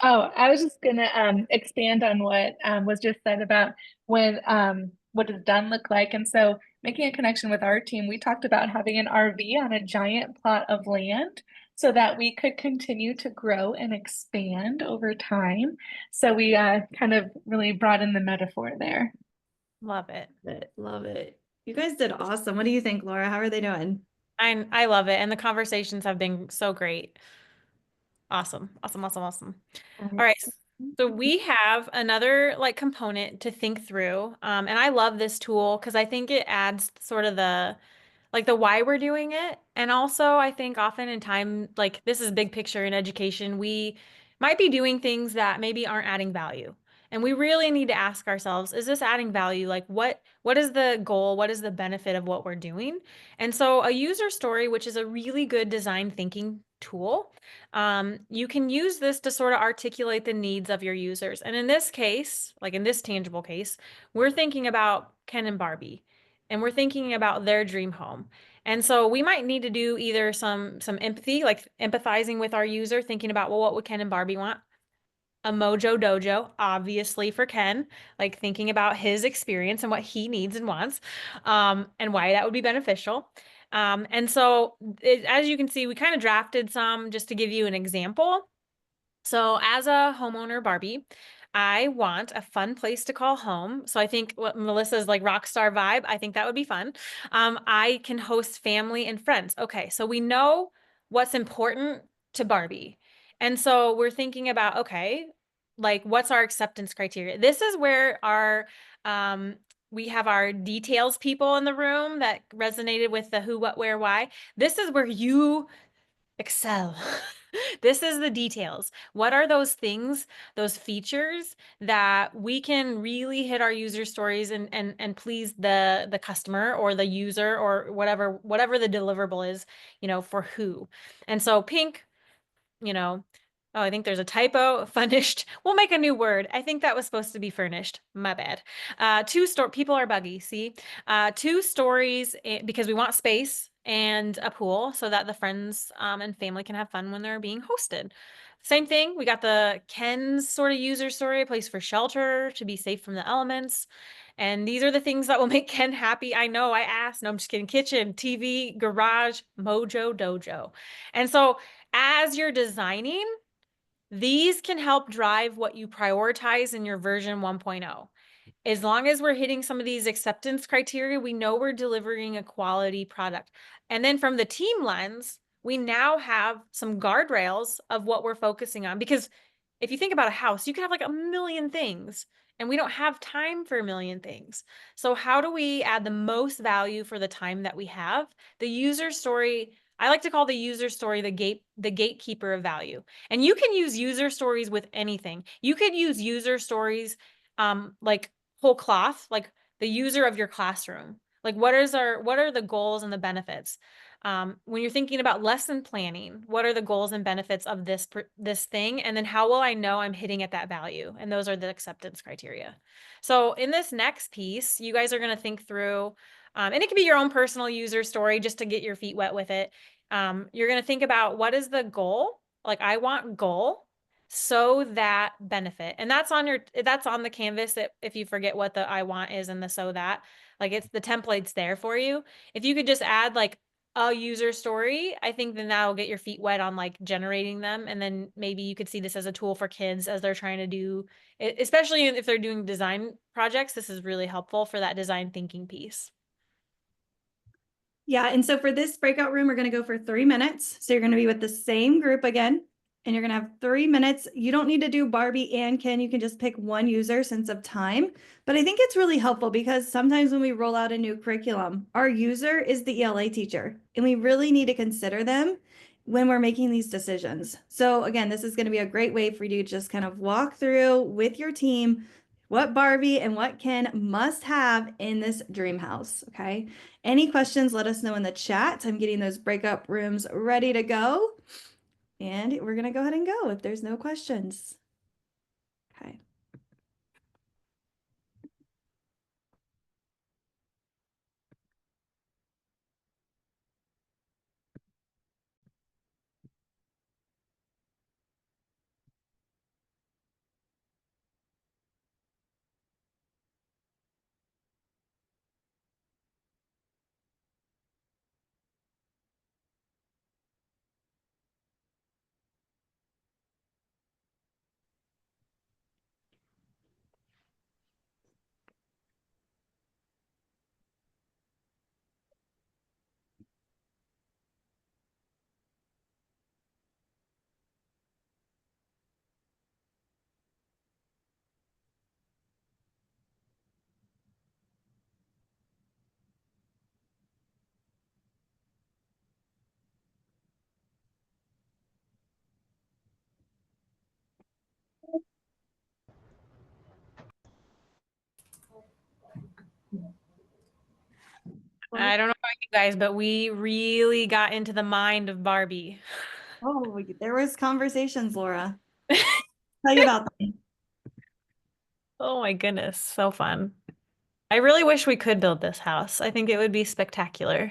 Oh, I was just gonna expand on what was just said about what does done look like. And so making a connection with our team, we talked about having an RV on a giant plot of land so that we could continue to grow and expand over time. So we kind of really brought in the metaphor there. Love it. Love it. You guys did awesome. What do you think, Laura? How are they doing? I love it. And the conversations have been so great. Awesome. Awesome. Awesome. Awesome. All right. So we have another component to think through. And I love this tool because I think it adds sort of the why we're doing it. And also I think often in time, this is big picture in education, we might be doing things that maybe aren't adding value. And we really need to ask ourselves, is this adding value? What is the goal? What is the benefit of what we're doing? And so a user story, which is a really good design thinking tool, you can use this to sort of articulate the needs of your users. And in this case, in this tangible case, we're thinking about Ken and Barbie, and we're thinking about their dream home. And so we might need to do either some empathy, like empathizing with our user, thinking about, well, what would Ken and Barbie want? A Mojo Dojo, obviously for Ken, thinking about his experience and what he needs and wants, and why that would be beneficial. And so as you can see, we kind of drafted some just to give you an example. So as a homeowner, Barbie, I want a fun place to call home. So I think what Melissa's rock star vibe, I think that would be fun. I can host family and friends. Okay, so we know what's important to Barbie. And so we're thinking about, okay, what's our acceptance criteria? This is where we have our details people in the room that resonated with the who, what, where, why. This is where you excel. This is the details. What are those things, those features that we can really hit our user stories and please the customer or the user or whatever the deliverable is, for who. And so pink, oh, I think there's a typo, furnished. We'll make a new word. I think that was supposed to be furnished. My bad. People are buggy, see? 2 stories because we want space and a pool so that the friends and family can have fun when they're being hosted. Same thing, we got the Ken's sort of user story, a place for shelter to be safe from the elements. And these are the things that will make Ken happy. I know I asked, no, I'm just kidding. Kitchen, TV, garage, mojo, dojo. And so as you're designing, these can help drive what you prioritize in your version 1.0. As long as we're hitting some of these acceptance criteria, we know we're delivering a quality product. And then from the team lens, we now have some guardrails of what we're focusing on. Because if you think about a house, you can have like a million things, and we don't have time for a million things. So how do we add the most value for the time that we have? The user story, I like to call the user story the gatekeeper of value. And you can use user stories with anything. You could use user stories like whole cloth, like the user of your classroom. Like what are the goals and the benefits? When you're thinking about lesson planning, what are the goals and benefits of this thing? And then how will I know I'm hitting at that value? And those are the acceptance criteria. So in this next piece, you guys are going to think through, and it can be your own personal user story just to get your feet wet with it. You're going to think about what is the goal? Like I want goal so that benefit. And that's on the canvas if you forget what the I want is and the so that, like it's the template's there for you. If you could just add like a user story, I think then that'll get your feet wet on like generating them. And then maybe you could see this as a tool for kids as they're trying to do, especially if they're doing design projects, this is really helpful for that design thinking piece. Yeah, and so for this breakout room, we're going to go for 3 minutes. So you're going to be with the same group again, and you're going to have 3 minutes. You don't need to do Barbie and Ken. You can just pick one user since of time. But I think it's really helpful because sometimes when we roll out a new curriculum, our user is the ELA teacher, and we really need to consider them when we're making these decisions. So again, this is going to be a great way for you to just kind of walk through with your team what Barbie and what Ken must have in this dream house, okay? Any questions, let us know in the chat. I'm getting those breakup rooms ready to go. And we're going to go ahead and go if there's no questions. Okay. I don't know about you guys, but we really got into the mind of Barbie. Oh, there was conversations, Laura. Tell you about them. Oh my goodness, so fun. I really wish we could build this house. I think it would be spectacular.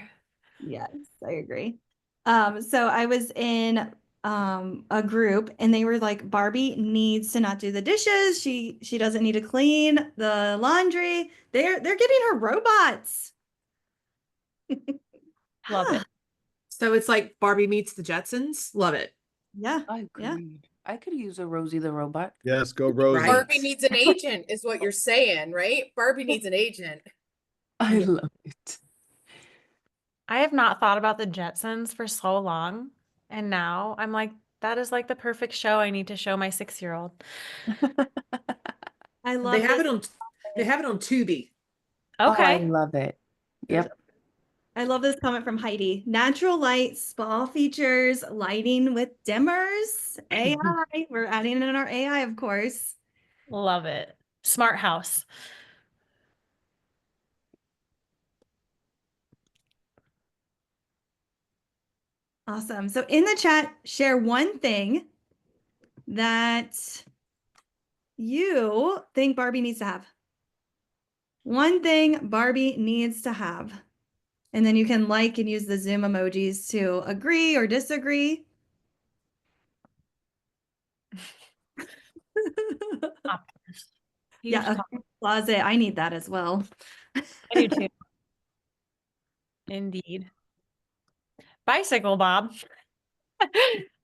Yes, I agree. So I was in a group and they were like, Barbie needs to not do the dishes. She doesn't need to clean the laundry. They're getting her robots. Love it. So it's like Barbie meets the Jetsons. Love it. Yeah. I Yeah. agreed. I could use a Rosie the robot. Yes, go Rosie. Right. Barbie needs an agent, is what you're saying, right? Barbie needs an agent. I love it. I have not thought about the Jetsons for so long. And now I'm like, that is like the perfect show I need to show my 6-year-old. I love They have this. it on. They have it on Tubi. Oh, I Okay. love it. Yep. I love this comment from Heidi. Natural light, spa features, lighting with dimmers, AI. We're adding in our AI, of course. Love it. Smart house. Awesome. So in the chat, share one thing that you think Barbie needs to have. One thing Barbie needs to have. And then you can like and use the Zoom emojis to agree or disagree. Optimist. Huge Yeah, top- closet. I need that as well. I do too. Indeed. Bicycle Bob.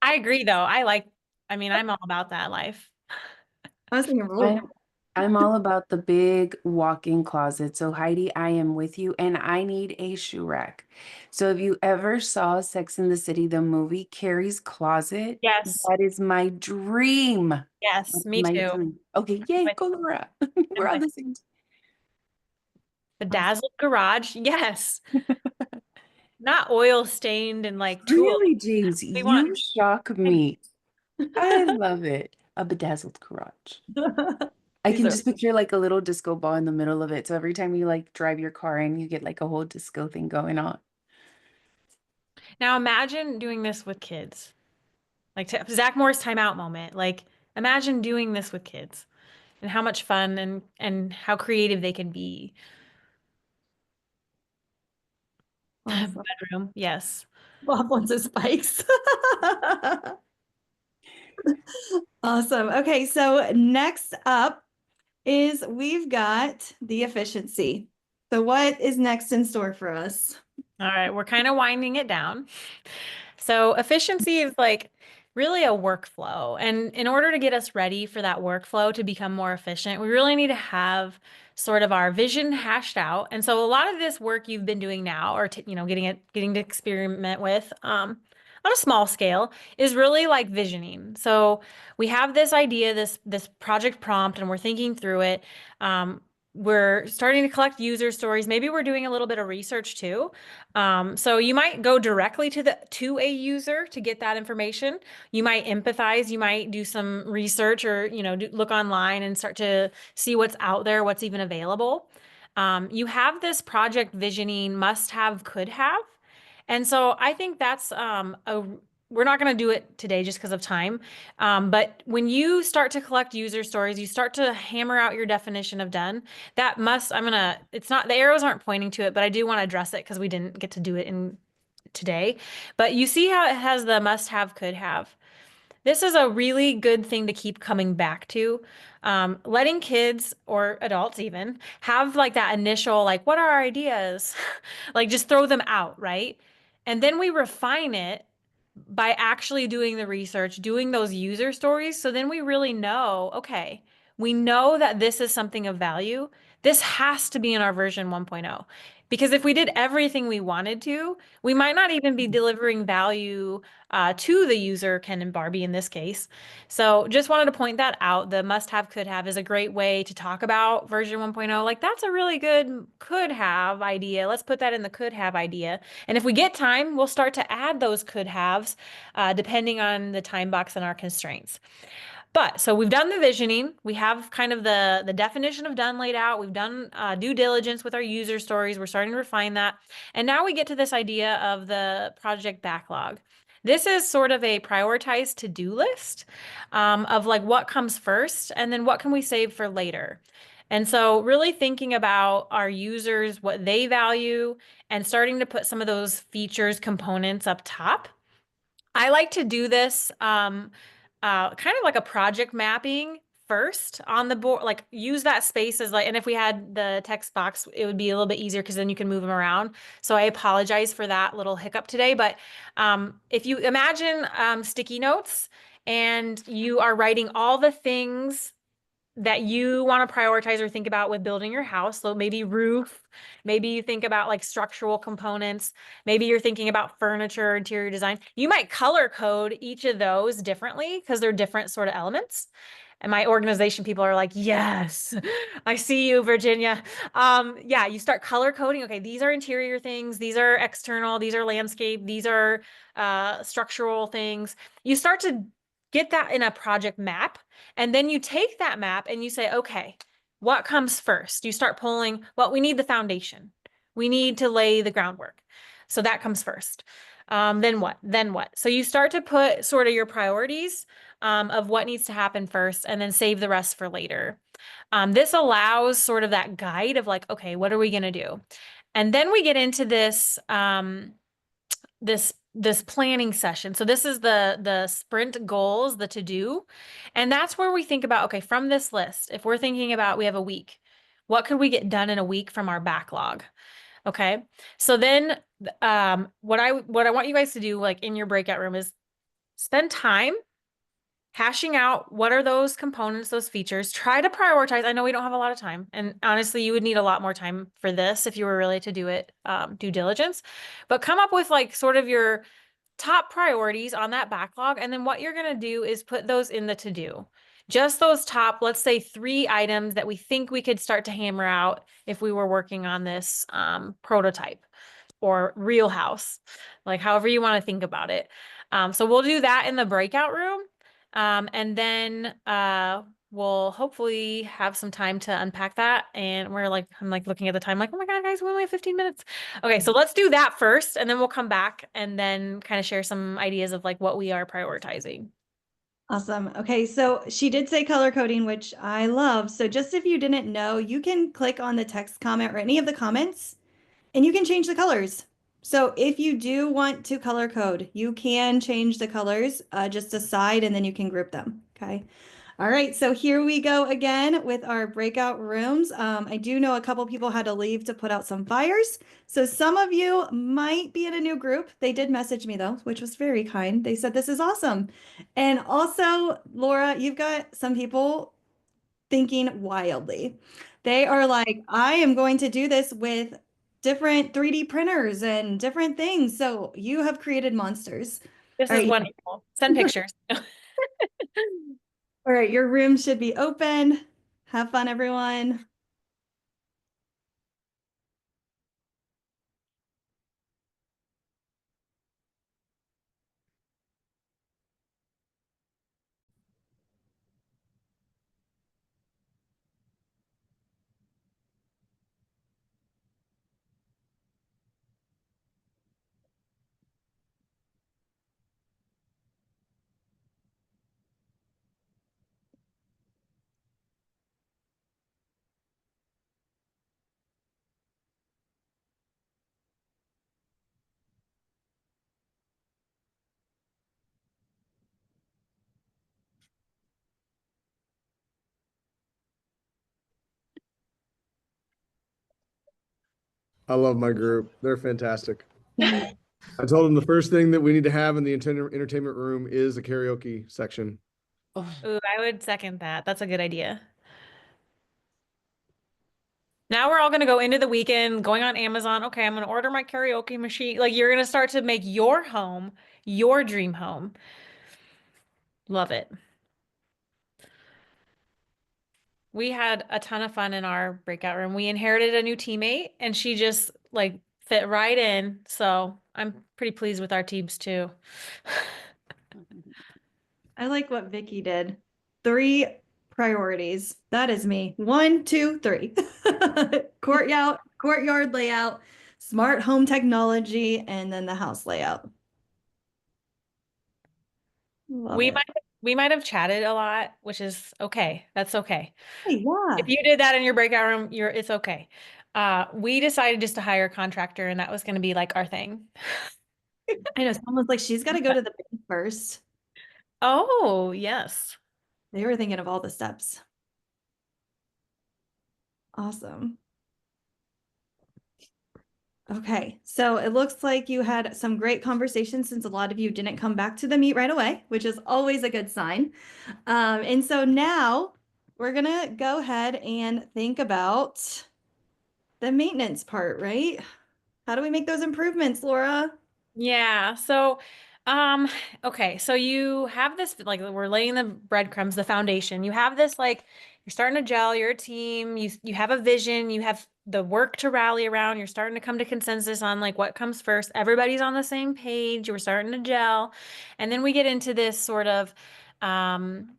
I agree though. I mean, I'm all about that life. I was thinking roll. I'm all about the big walk-in closet. So Heidi, I am with you, and I need a shoe rack. So if you ever saw Sex and the City, the movie, Carrie's Closet, Yes. that is my dream. Yes, That's me my too. dream. Okay, yay, With- go Laura. We're on the same. Bedazzled garage. Yes. Not oil stained and like tools. Really, James, We you want- shock me. I love it. A bedazzled garage. I These can are- just picture like a little disco ball in the middle of it. So every time you like drive your car in, you get like a whole disco thing going on. Now imagine doing this with kids. Like Zach Moore's timeout moment. Like imagine doing this with kids and how much fun and how creative they can be. Awesome. Bedroom. Yes. Bob wants his spikes. Awesome. Okay, so next up is we've got the efficiency. So what is next in store for us? All right, we're kind of winding it down. So efficiency is like really a workflow. And in order to get us ready for that workflow to become more efficient, we really need to have sort of our vision hashed out. And so a lot of this work you've been doing now, or getting to experiment with on a small scale, is really like visioning. So we have this idea, this project prompt, and we're thinking through it. We're starting to collect user stories. Maybe we're doing a little bit of research too. So you might go directly to a user to get that information. You might empathize. You might do some research, or look online and start to see what's out there, what's even available. You have this project visioning must have, could have. And so I think that's we're not going to do it today just because of time. But when you start to collect user stories, you start to hammer out your definition of done. It's not, the arrows aren't pointing to it, but I do want to address it because we didn't get to do it in today. But you see how it has the must have, could have. This is a really good thing to keep coming back to. Letting kids or adults even have like that initial, like, what are our ideas? Like just throw them out, right? And then we refine it by actually doing the research, doing those user stories. So then we really know, okay, we know that this is something of value. This has to be in our version 1.0. Because if we did everything we wanted to, we might not even be delivering value to the user, Ken and Barbie in this case. So just wanted to point that out. The must have, could have is a great way to talk about version 1.0. Like that's a really good could have idea. Let's put that in the could have idea. And if we get time, we'll start to add those could haves depending on the time box and our constraints. But so we've done the visioning. We have kind of the definition of done laid out. We've done due diligence with our user stories. We're starting to refine that. And now we get to this idea of the project backlog. This is sort of a prioritized to-do list of like what comes first and then what can we save for later. And so really thinking about our users, what they value, and starting to put some of those features, components up top. I like to do this kind of like a project mapping first on the board, like use that space as like, and if we had the text box, it would be a little bit easier because then you can move them around. So I apologize for that little hiccup today, but if you imagine sticky notes and you are writing all the things that you want to prioritize or think about with building your house. So maybe roof, maybe you think about like structural components, maybe you're thinking about furniture, interior design. You might color code each of those differently because they're different sort of elements. And my organization people are like, yes, I see you, Virginia. Yeah, you start color coding. Okay, these are interior things. These are external. These are landscape. These are structural things. You start to get that in a project map. And then you take that map and you say, okay, what comes first? You start pulling, well, we need the foundation. We need to lay the groundwork. So that comes first. Then what? Then what? So you start to put sort of your priorities of what needs to happen first and then save the rest for later. This allows sort of that guide of like, okay, what are we going to do? And then we get into this, this planning session. So this is the sprint goals, the to do. And that's where we think about, okay, from this list, if we're thinking about we have a week, what could we get done in a week from our backlog? Okay. So then what I want you guys to do, like in your breakout room, is spend time hashing out what are those components, those features. Try to prioritize. I know we don't have a lot of time, and honestly, you would need a lot more time for this if you were really to do it due diligence, but come up with like sort of your top priorities on that backlog. And then what you're going to do is put those in the to do. Just those top, let's say 3 items that we think we could start to hammer out if we were working on this prototype or real house, like however you want to think about it. So we'll do that in the breakout room. And then we'll hopefully have some time to unpack that. And I'm like looking at the time, like, oh my God, guys, we only have 15 minutes. Okay, so let's do that first, and then we'll come back and then kind of share some ideas of like what we are prioritizing. Awesome. Okay, so she did say color coding, which I love. So just if you didn't know, you can click on the text comment or any of the comments and you can change the colors. So if you do want to color code, you can change the colors, just aside, and then you can group them. Okay. All right, so here we go again with our breakout rooms. I do know a couple people had to leave to put out some fires. So some of you might be in a new group. They did message me though, which was very kind. They said, this is awesome. And also, Laura, you've got some people thinking wildly. They are like, I am going to do this with different 3D printers and different things. So you have created monsters. This All is right. wonderful. Send pictures. All right, your room should be open. Have fun, everyone. I love my group. They're fantastic. I told them the first thing that we need to have in the entertainment room is a karaoke section. Oh, Ooh, I would second that. That's a good idea. Now we're all going to go into the weekend, going on Amazon. Okay, I'm going to order my karaoke machine. Like you're going to start to make your home your dream home. Love it. We had a ton of fun in our breakout room. We inherited a new teammate and she just like fit right in. So I'm pretty pleased with our teams too. I like what Vicky did. 3 priorities. That is me. 1, 2, 3. Courtyard layout, smart home technology, and then the house layout. Love it. We might have chatted a lot, which is okay. That's okay. Hey, yeah. If you did that in your breakout room, it's okay. We decided just to hire a contractor and that was going to be like our thing. I know someone's like, she's got to go to the bank first. Oh, yes. They were thinking of all the steps. Awesome. Okay, so it looks like you had some great conversations since a lot of you didn't come back to the meet right away, which is always a good sign. And so now we're gonna go ahead and think about the maintenance part, right? How do we make those improvements, Laura? Yeah. So, okay. So you have this, like we're laying the breadcrumbs, the foundation. You have this, like, you're starting to gel, you're a team, you have a vision, you have the work to rally around, you're starting to come to consensus on like what comes first. Everybody's on the same page, we're starting to gel. And then we get into this sort of kind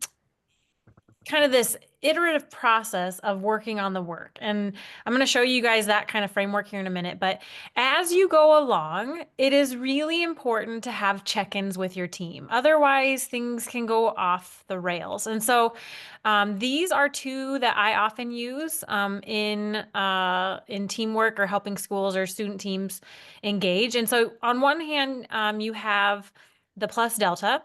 of this iterative process of working on the work. And I'm going to show you guys that kind of framework here in a minute. But as you go along, it is really important to have check-ins with your team. Otherwise, things can go off the rails. And so these are two that I often use in teamwork or helping schools or student teams engage. And so on one hand, you have the plus delta.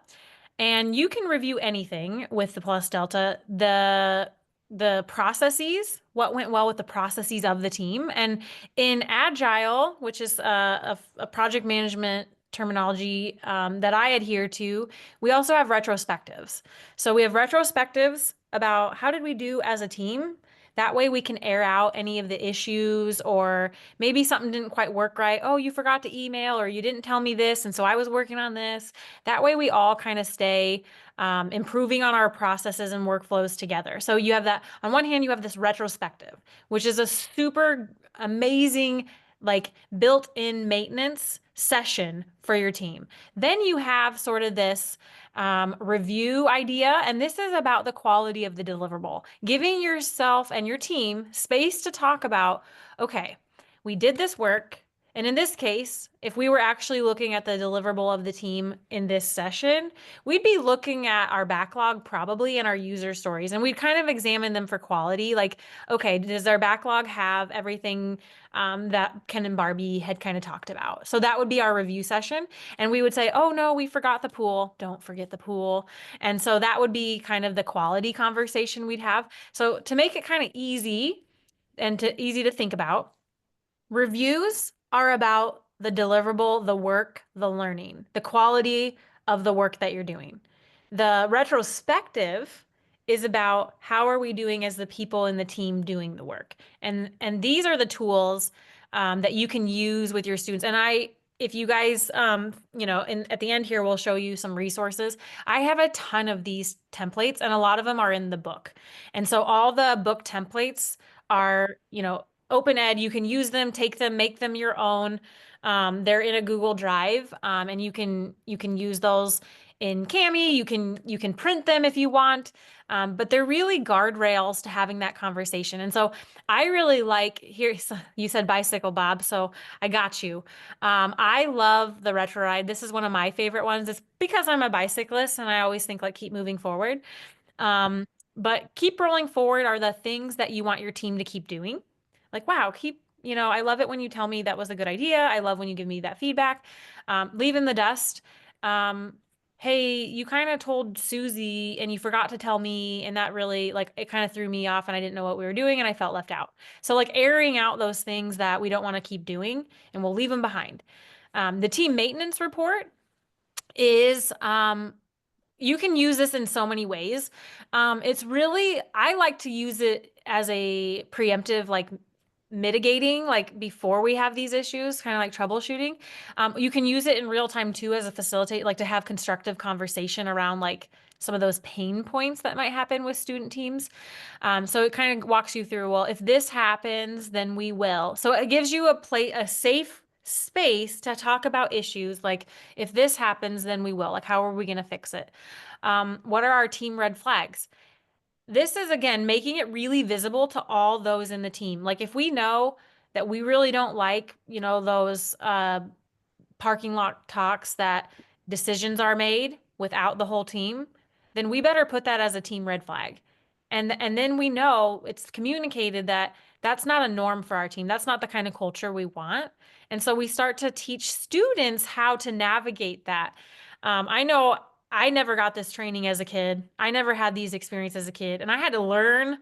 And you can review anything with the plus delta, the processes, what went well with the processes of the team. And in Agile, which is a project management terminology that I adhere to, we also have retrospectives. So we have retrospectives about how did we do as a team. That way we can air out any of the issues, or maybe something didn't quite work right. Oh, you forgot to email, or you didn't tell me this, and so I was working on this. That way we all kind of stay improving on our processes and workflows together. So you have that, on one hand, you have this retrospective, which is a super amazing, like built-in maintenance session for your team. Then you have sort of this review idea, and this is about the quality of the deliverable, giving yourself and your team space to talk about, okay, we did this work. And in this case, if we were actually looking at the deliverable of the team in this session, we'd be looking at our backlog probably and our user stories, and we'd kind of examine them for quality. Like, okay, does our backlog have everything that Ken and Barbie had kind of talked about? So that would be our review session. And we would say, oh no, we forgot the pool. Don't forget the pool. And so that would be kind of the quality conversation we'd have. So to make it kind of easy and easy to think about, reviews are about the deliverable, the work, the learning, the quality of the work that you're doing. The retrospective is about how are we doing as the people in the team doing the work. And these are the tools that you can use with your students. And if you guys, at the end here, we'll show you some resources. I have a ton of these templates, and a lot of them are in the book. And so all the book templates are, open ed. You can use them, take them, make them your own. They're in a Google Drive, and you can use those in Kami. You can print them if you want, but they're really guardrails to having that conversation. And so I really like here. You said bicycle, Bob, so I got you. I love the retro ride. This is one of my favorite ones. It's because I'm a bicyclist, and I always think like keep moving forward. But keep rolling forward are the things that you want your team to keep doing. Like, wow, I love it when you tell me that was a good idea. I love when you give me that feedback. Leave in the dust. Hey, you kind of told Susie and you forgot to tell me, and that really, like, it kind of threw me off, and I didn't know what we were doing, and I felt left out. So like airing out those things that we don't want to keep doing, and we'll leave them behind. The team maintenance report is, you can use this in so many ways. I like to use it as a preemptive, like mitigating, like before we have these issues, kind of like troubleshooting. You can use it in real time too as a facilitate, like to have constructive conversation around like some of those pain points that might happen with student teams. So it kind of walks you through, well, if this happens, then we will. So it gives you a safe space to talk about issues. Like if this happens, then we will. Like, how are we going to fix it? What are our team red flags? This is, again, making it really visible to all those in the team. Like if we know that we really don't like, those parking lot talks that decisions are made without the whole team, then we better put that as a team red flag. And then we know it's communicated that that's not a norm for our team. That's not the kind of culture we want. And so we start to teach students how to navigate that. I know I never got this training as a kid. I never had these experiences as a kid. And I had to learn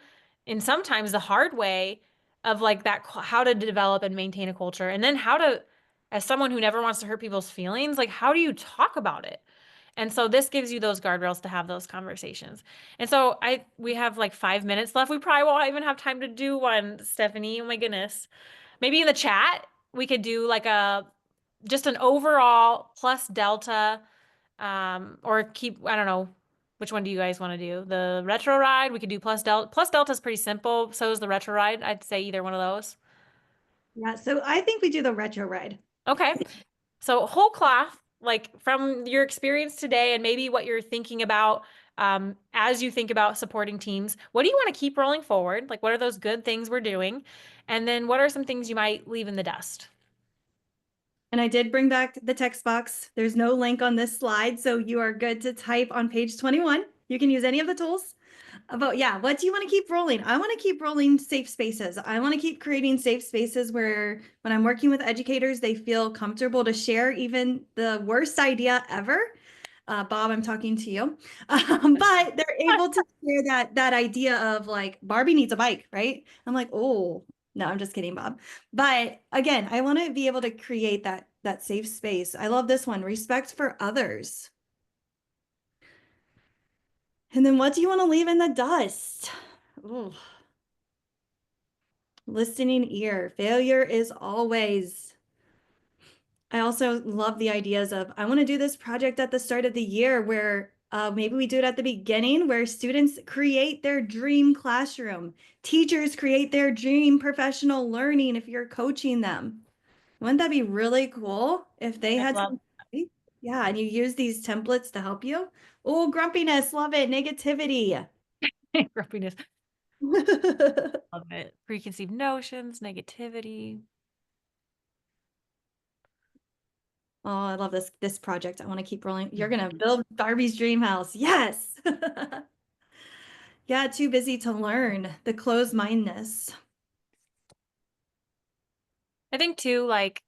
in sometimes the hard way of like that, how to develop and maintain a culture. And then how to, as someone who never wants to hurt people's feelings, like how do you talk about it? And so this gives you those guardrails to have those conversations. And so we have like 5 minutes left. We probably won't even have time to do one, Stephanie. Oh my goodness. Maybe in the chat, we could do like just an overall plus delta, or I don't know, which one do you guys want to do? The retro ride, we could do plus delta. Plus delta is pretty simple. So is the retro ride. I'd say either one of those. Yeah, so I think we do the retro ride. Okay. So whole cloth, like from your experience today and maybe what you're thinking about as you think about supporting teams, what do you want to keep rolling forward? Like, what are those good things we're doing? And then what are some things you might leave in the dust? And I did bring back the text box. There's no link on this slide, so you are good to type on page 21. You can use any of the tools. But yeah, what do you want to keep rolling? I want to keep rolling safe spaces. I want to keep creating safe spaces where when I'm working with educators, they feel comfortable to share even the worst idea ever. Bob, I'm talking to you. But they're able to share that idea of like, Barbie needs a bike, right? I'm like, oh, no, I'm just kidding, Bob. But again, I want to be able to create that safe space. I love this one, respect for others. And then what do you want to leave in the dust? Ooh. Listening ear. Failure is always. I also love the ideas of, I want to do this project at the start of the year where maybe we do it at the beginning where students create their dream classroom. Teachers create their dream professional learning if you're coaching them. Wouldn't that be really cool if they had some, yeah, and you use these templates to help you? Oh, grumpiness, love it. Negativity. Grumpiness. Love it. Preconceived notions, negativity. Oh, I love this project. I want to keep rolling. You're going to build Barbie's dream house. Yes. Yeah, too busy to learn. The closed mindedness. I think too, like,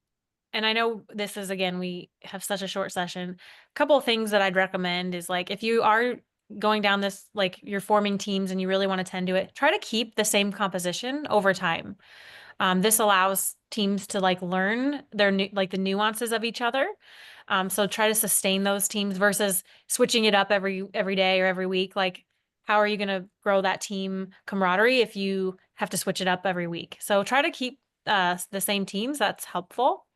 and I know this is, again, we have such a short session. A couple of things that I'd recommend is like, if you are going down this, like you're forming teams and you really want to tend to it, try to keep the same composition over time. This allows teams to like learn their like the nuances of each other. So try to sustain those teams versus switching it up every day or every week. Like, how are you going to grow that team camaraderie if you have to switch it up every week? So try to keep the same teams. That's helpful.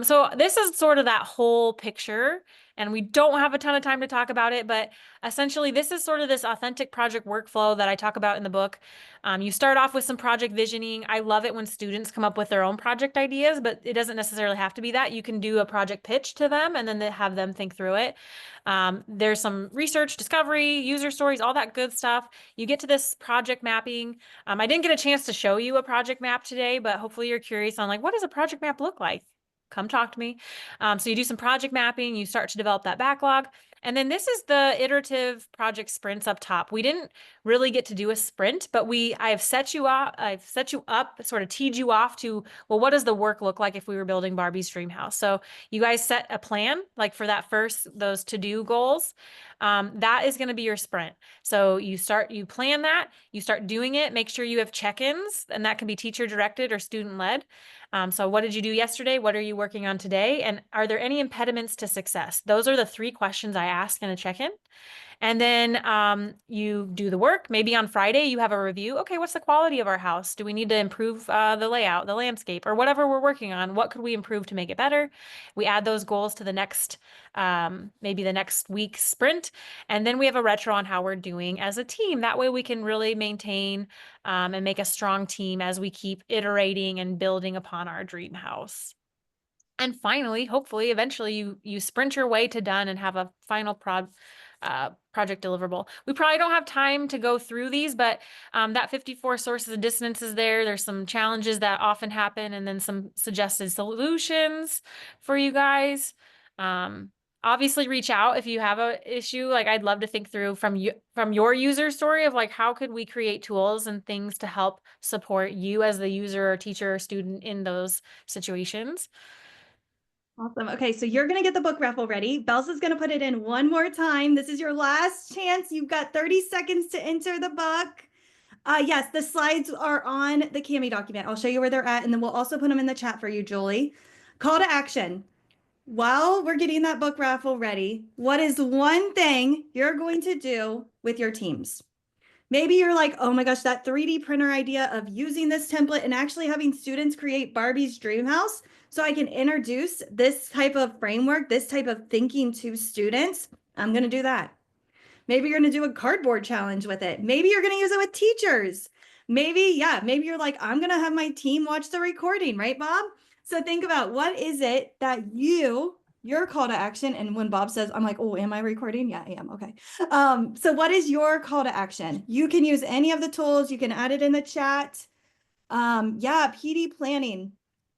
So this is sort of that whole picture, and we don't have a ton of time to talk about it, but essentially this is sort of this authentic project workflow that I talk about in the book. You start off with some project visioning. I love it when students come up with their own project ideas, but it doesn't necessarily have to be that. You can do a project pitch to them and then have them think through it. There's some research, discovery, user stories, all that good stuff. You get to this project mapping. I didn't get a chance to show you a project map today, but hopefully you're curious on like, what does a project map look like? Come talk to me. So you do some project mapping, you start to develop that backlog. And then this is the iterative project sprints up top. We didn't really get to do a sprint, but I've set you up, sort of teed you off to, well, what does the work look like if we were building Barbie's dream house? So you guys set a plan, like for those to-do goals. That is going to be your sprint. So you plan that, you start doing it, make sure you have check-ins, and that can be teacher directed or student led. So what did you do yesterday? What are you working on today? And are there any impediments to success? Those are the 3 questions I ask in a check-in. And then you do the work. Maybe on Friday you have a review. Okay, what's the quality of our house? Do we need to improve the layout, the landscape, or whatever we're working on? What could we improve to make it better? We add those goals to the next, maybe the next week's sprint. And then we have a retro on how we're doing as a team. That way we can really maintain and make a strong team as we keep iterating and building upon our dream house. And finally, hopefully, eventually you sprint your way to done and have a final project deliverable. We probably don't have time to go through these, but that 54 sources of dissonance is there. There's some challenges that often happen and then some suggested solutions for you guys. Obviously reach out if you have a issue. Like, I'd love to think through from your user story of like, how could we create tools and things to help support you as the user or teacher or student in those situations. Awesome. Okay, so you're going to get the book raffle ready. Belsa's going to put it in one more time. This is your last chance. You've got 30 seconds to enter the book. Yes, the slides are on the Kami document. I'll show you where they're at, and then we'll also put them in the chat for you, Julie. Call to action. While we're getting that book raffle ready, what is one thing you're going to do with your teams? Maybe you're like, oh my gosh, that 3D printer idea of using this template and actually having students create Barbie's dream house so I can introduce this type of framework, this type of thinking to students. I'm going to do that. Maybe you're going to do a cardboard challenge with it. Maybe you're going to use it with teachers. Maybe you're like, I'm going to have my team watch the recording, right, Bob? So think about what is it that you your call to action? And when Bob says, I'm like, oh, am I recording? Yeah, I am. Okay. So what is your call to action? You can use any of the tools. You can add it in the chat. Yeah, PD planning.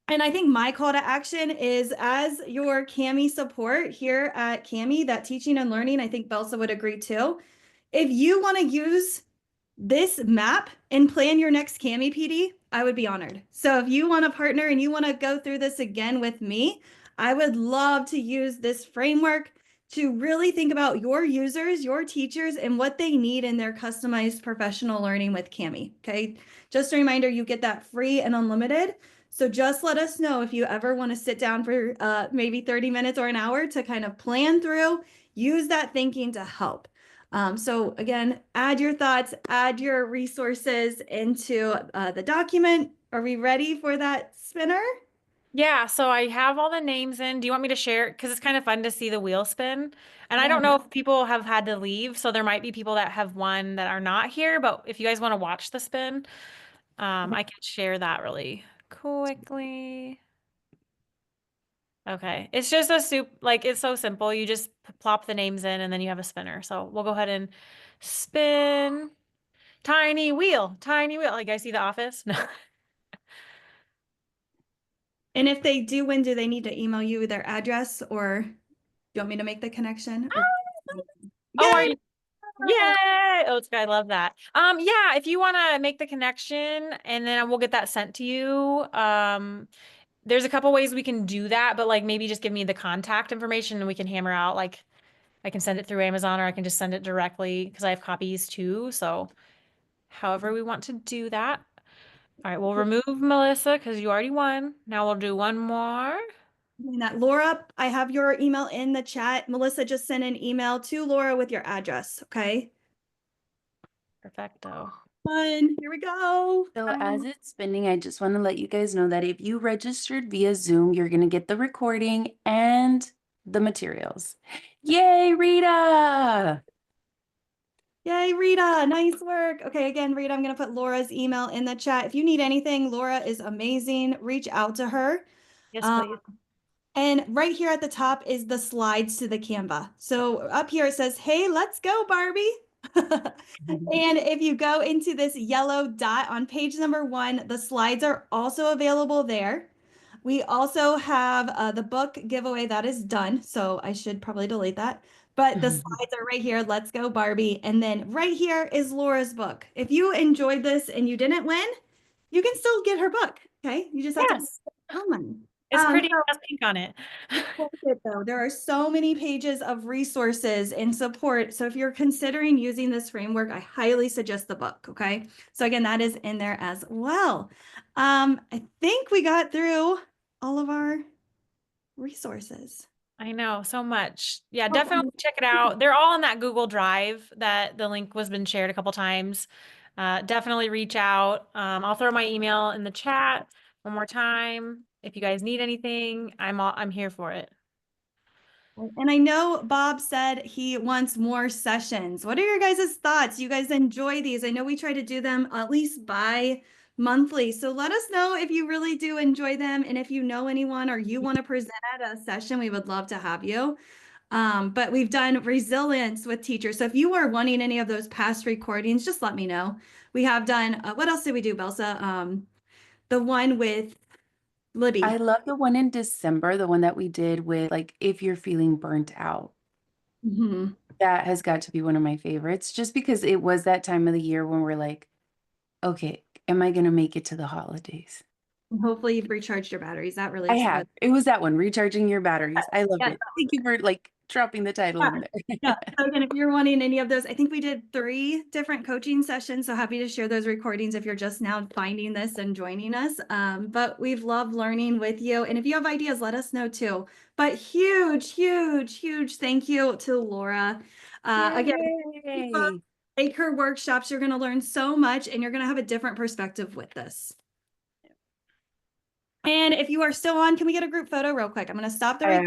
And I think my call to action is, as your CAMI support here at CAMI, that teaching and learning, I think Belsa would agree too. If you want to use this map and plan your next CAMI PD, I would be honored. So if you want to partner and you want to go through this again with me, I would love to use this framework to really think about your users, your teachers, and what they need in their customized professional learning with CAMI. Okay. Just a reminder, you get that free and unlimited. So just let us know if you ever want to sit down for maybe 30 minutes or an hour to kind of plan through, use that thinking to help. So again, add your thoughts, add your resources into the document. Are we ready for that spinner? Yeah, so I have all the names in. Do you want me to share? Because it's kind of fun to see the wheel spin. And I don't know if people have had to leave, so there might be people that have won that are not here. But if you guys want to watch the spin, I can share that really quickly. Okay, it's just a like it's so simple. You just plop the names in and then you have a spinner. So we'll go ahead and spin. Tiny wheel, tiny wheel. Like I see The Office. No. And if they do win, do they need to email you their address, or do you want me to make the connection? Or... Oh, are you? Yay! Oh, I love that. Yeah, if you want to make the connection and then we'll get that sent to you. There's a couple ways we can do that, but like maybe just give me the contact information and we can hammer out, like I can send it through Amazon or I can just send it directly because I have copies too. So however we want to do that. All right, we'll remove Melissa because you already won. Now we'll do one more. And that Laura, I have your email in the chat. Melissa just sent an email to Laura with your address. Okay. Perfecto. Fun. Here we go. So as it's spinning, I just want to let you guys know that if you registered via Zoom, you're going to get the recording and the materials. Yay, Rita! Yay, Rita. Nice work. Okay, again, Rita, I'm going to put Laura's email in the chat. If you need anything, Laura is amazing. Reach out to her. Yes, please. And right here at the top is the slides to the Canva. So up here it says, hey, let's go, Barbie. And if you go into this yellow dot on page number 1, the slides are also available there. We also have the book giveaway that is done. So I should probably delete that. But the slides are right here. Let's go, Barbie. And then right here is Laura's book. If you enjoyed this and you didn't win, you can still get her book. Okay. You just have to come on. It's pretty, has pink on it. Though. There are so many pages of resources and support. So if you're considering using this framework, I highly suggest the book. Okay. So again, that is in there as well. I think we got through all of our resources. I know, so much. Yeah, definitely check it out. They're all in that Google Drive that the link was been shared a couple times. Definitely reach out. I'll throw my email in the chat one more time. If you guys need anything, I'm here for it. And I know Bob said he wants more sessions. What are your guys' thoughts? You guys enjoy these? I know we try to do them at least bi-monthly. So let us know if you really do enjoy them. And if you know anyone or you want to present at a session, we would love to have you. But we've done resilience with teachers. So if you are wanting any of those past recordings, just let me know. We have done, what else did we do, Belsa? The one with Libby. I love the one in December, the one that we did with like, if you're feeling burnt out. That has got to be one of my favorites, just because it was that time of the year when we're like, okay, am I going to make it to the holidays? Hopefully you've recharged your batteries. That really I have. It was that one, recharging your batteries. I loved it. Thank you for like dropping the title in there. Yeah. So again, if you're wanting any of those, I think we did 3 different coaching sessions. So happy to share those recordings if you're just now finding this and joining us. But we've loved learning with you. And if you have ideas, let us know too. But huge, huge, huge thank you to Laura. Again, take her workshops. You're going to learn so much and you're going to have a different perspective with this. And if you are still on, can we get a group photo real quick? I'm going to stop the recording.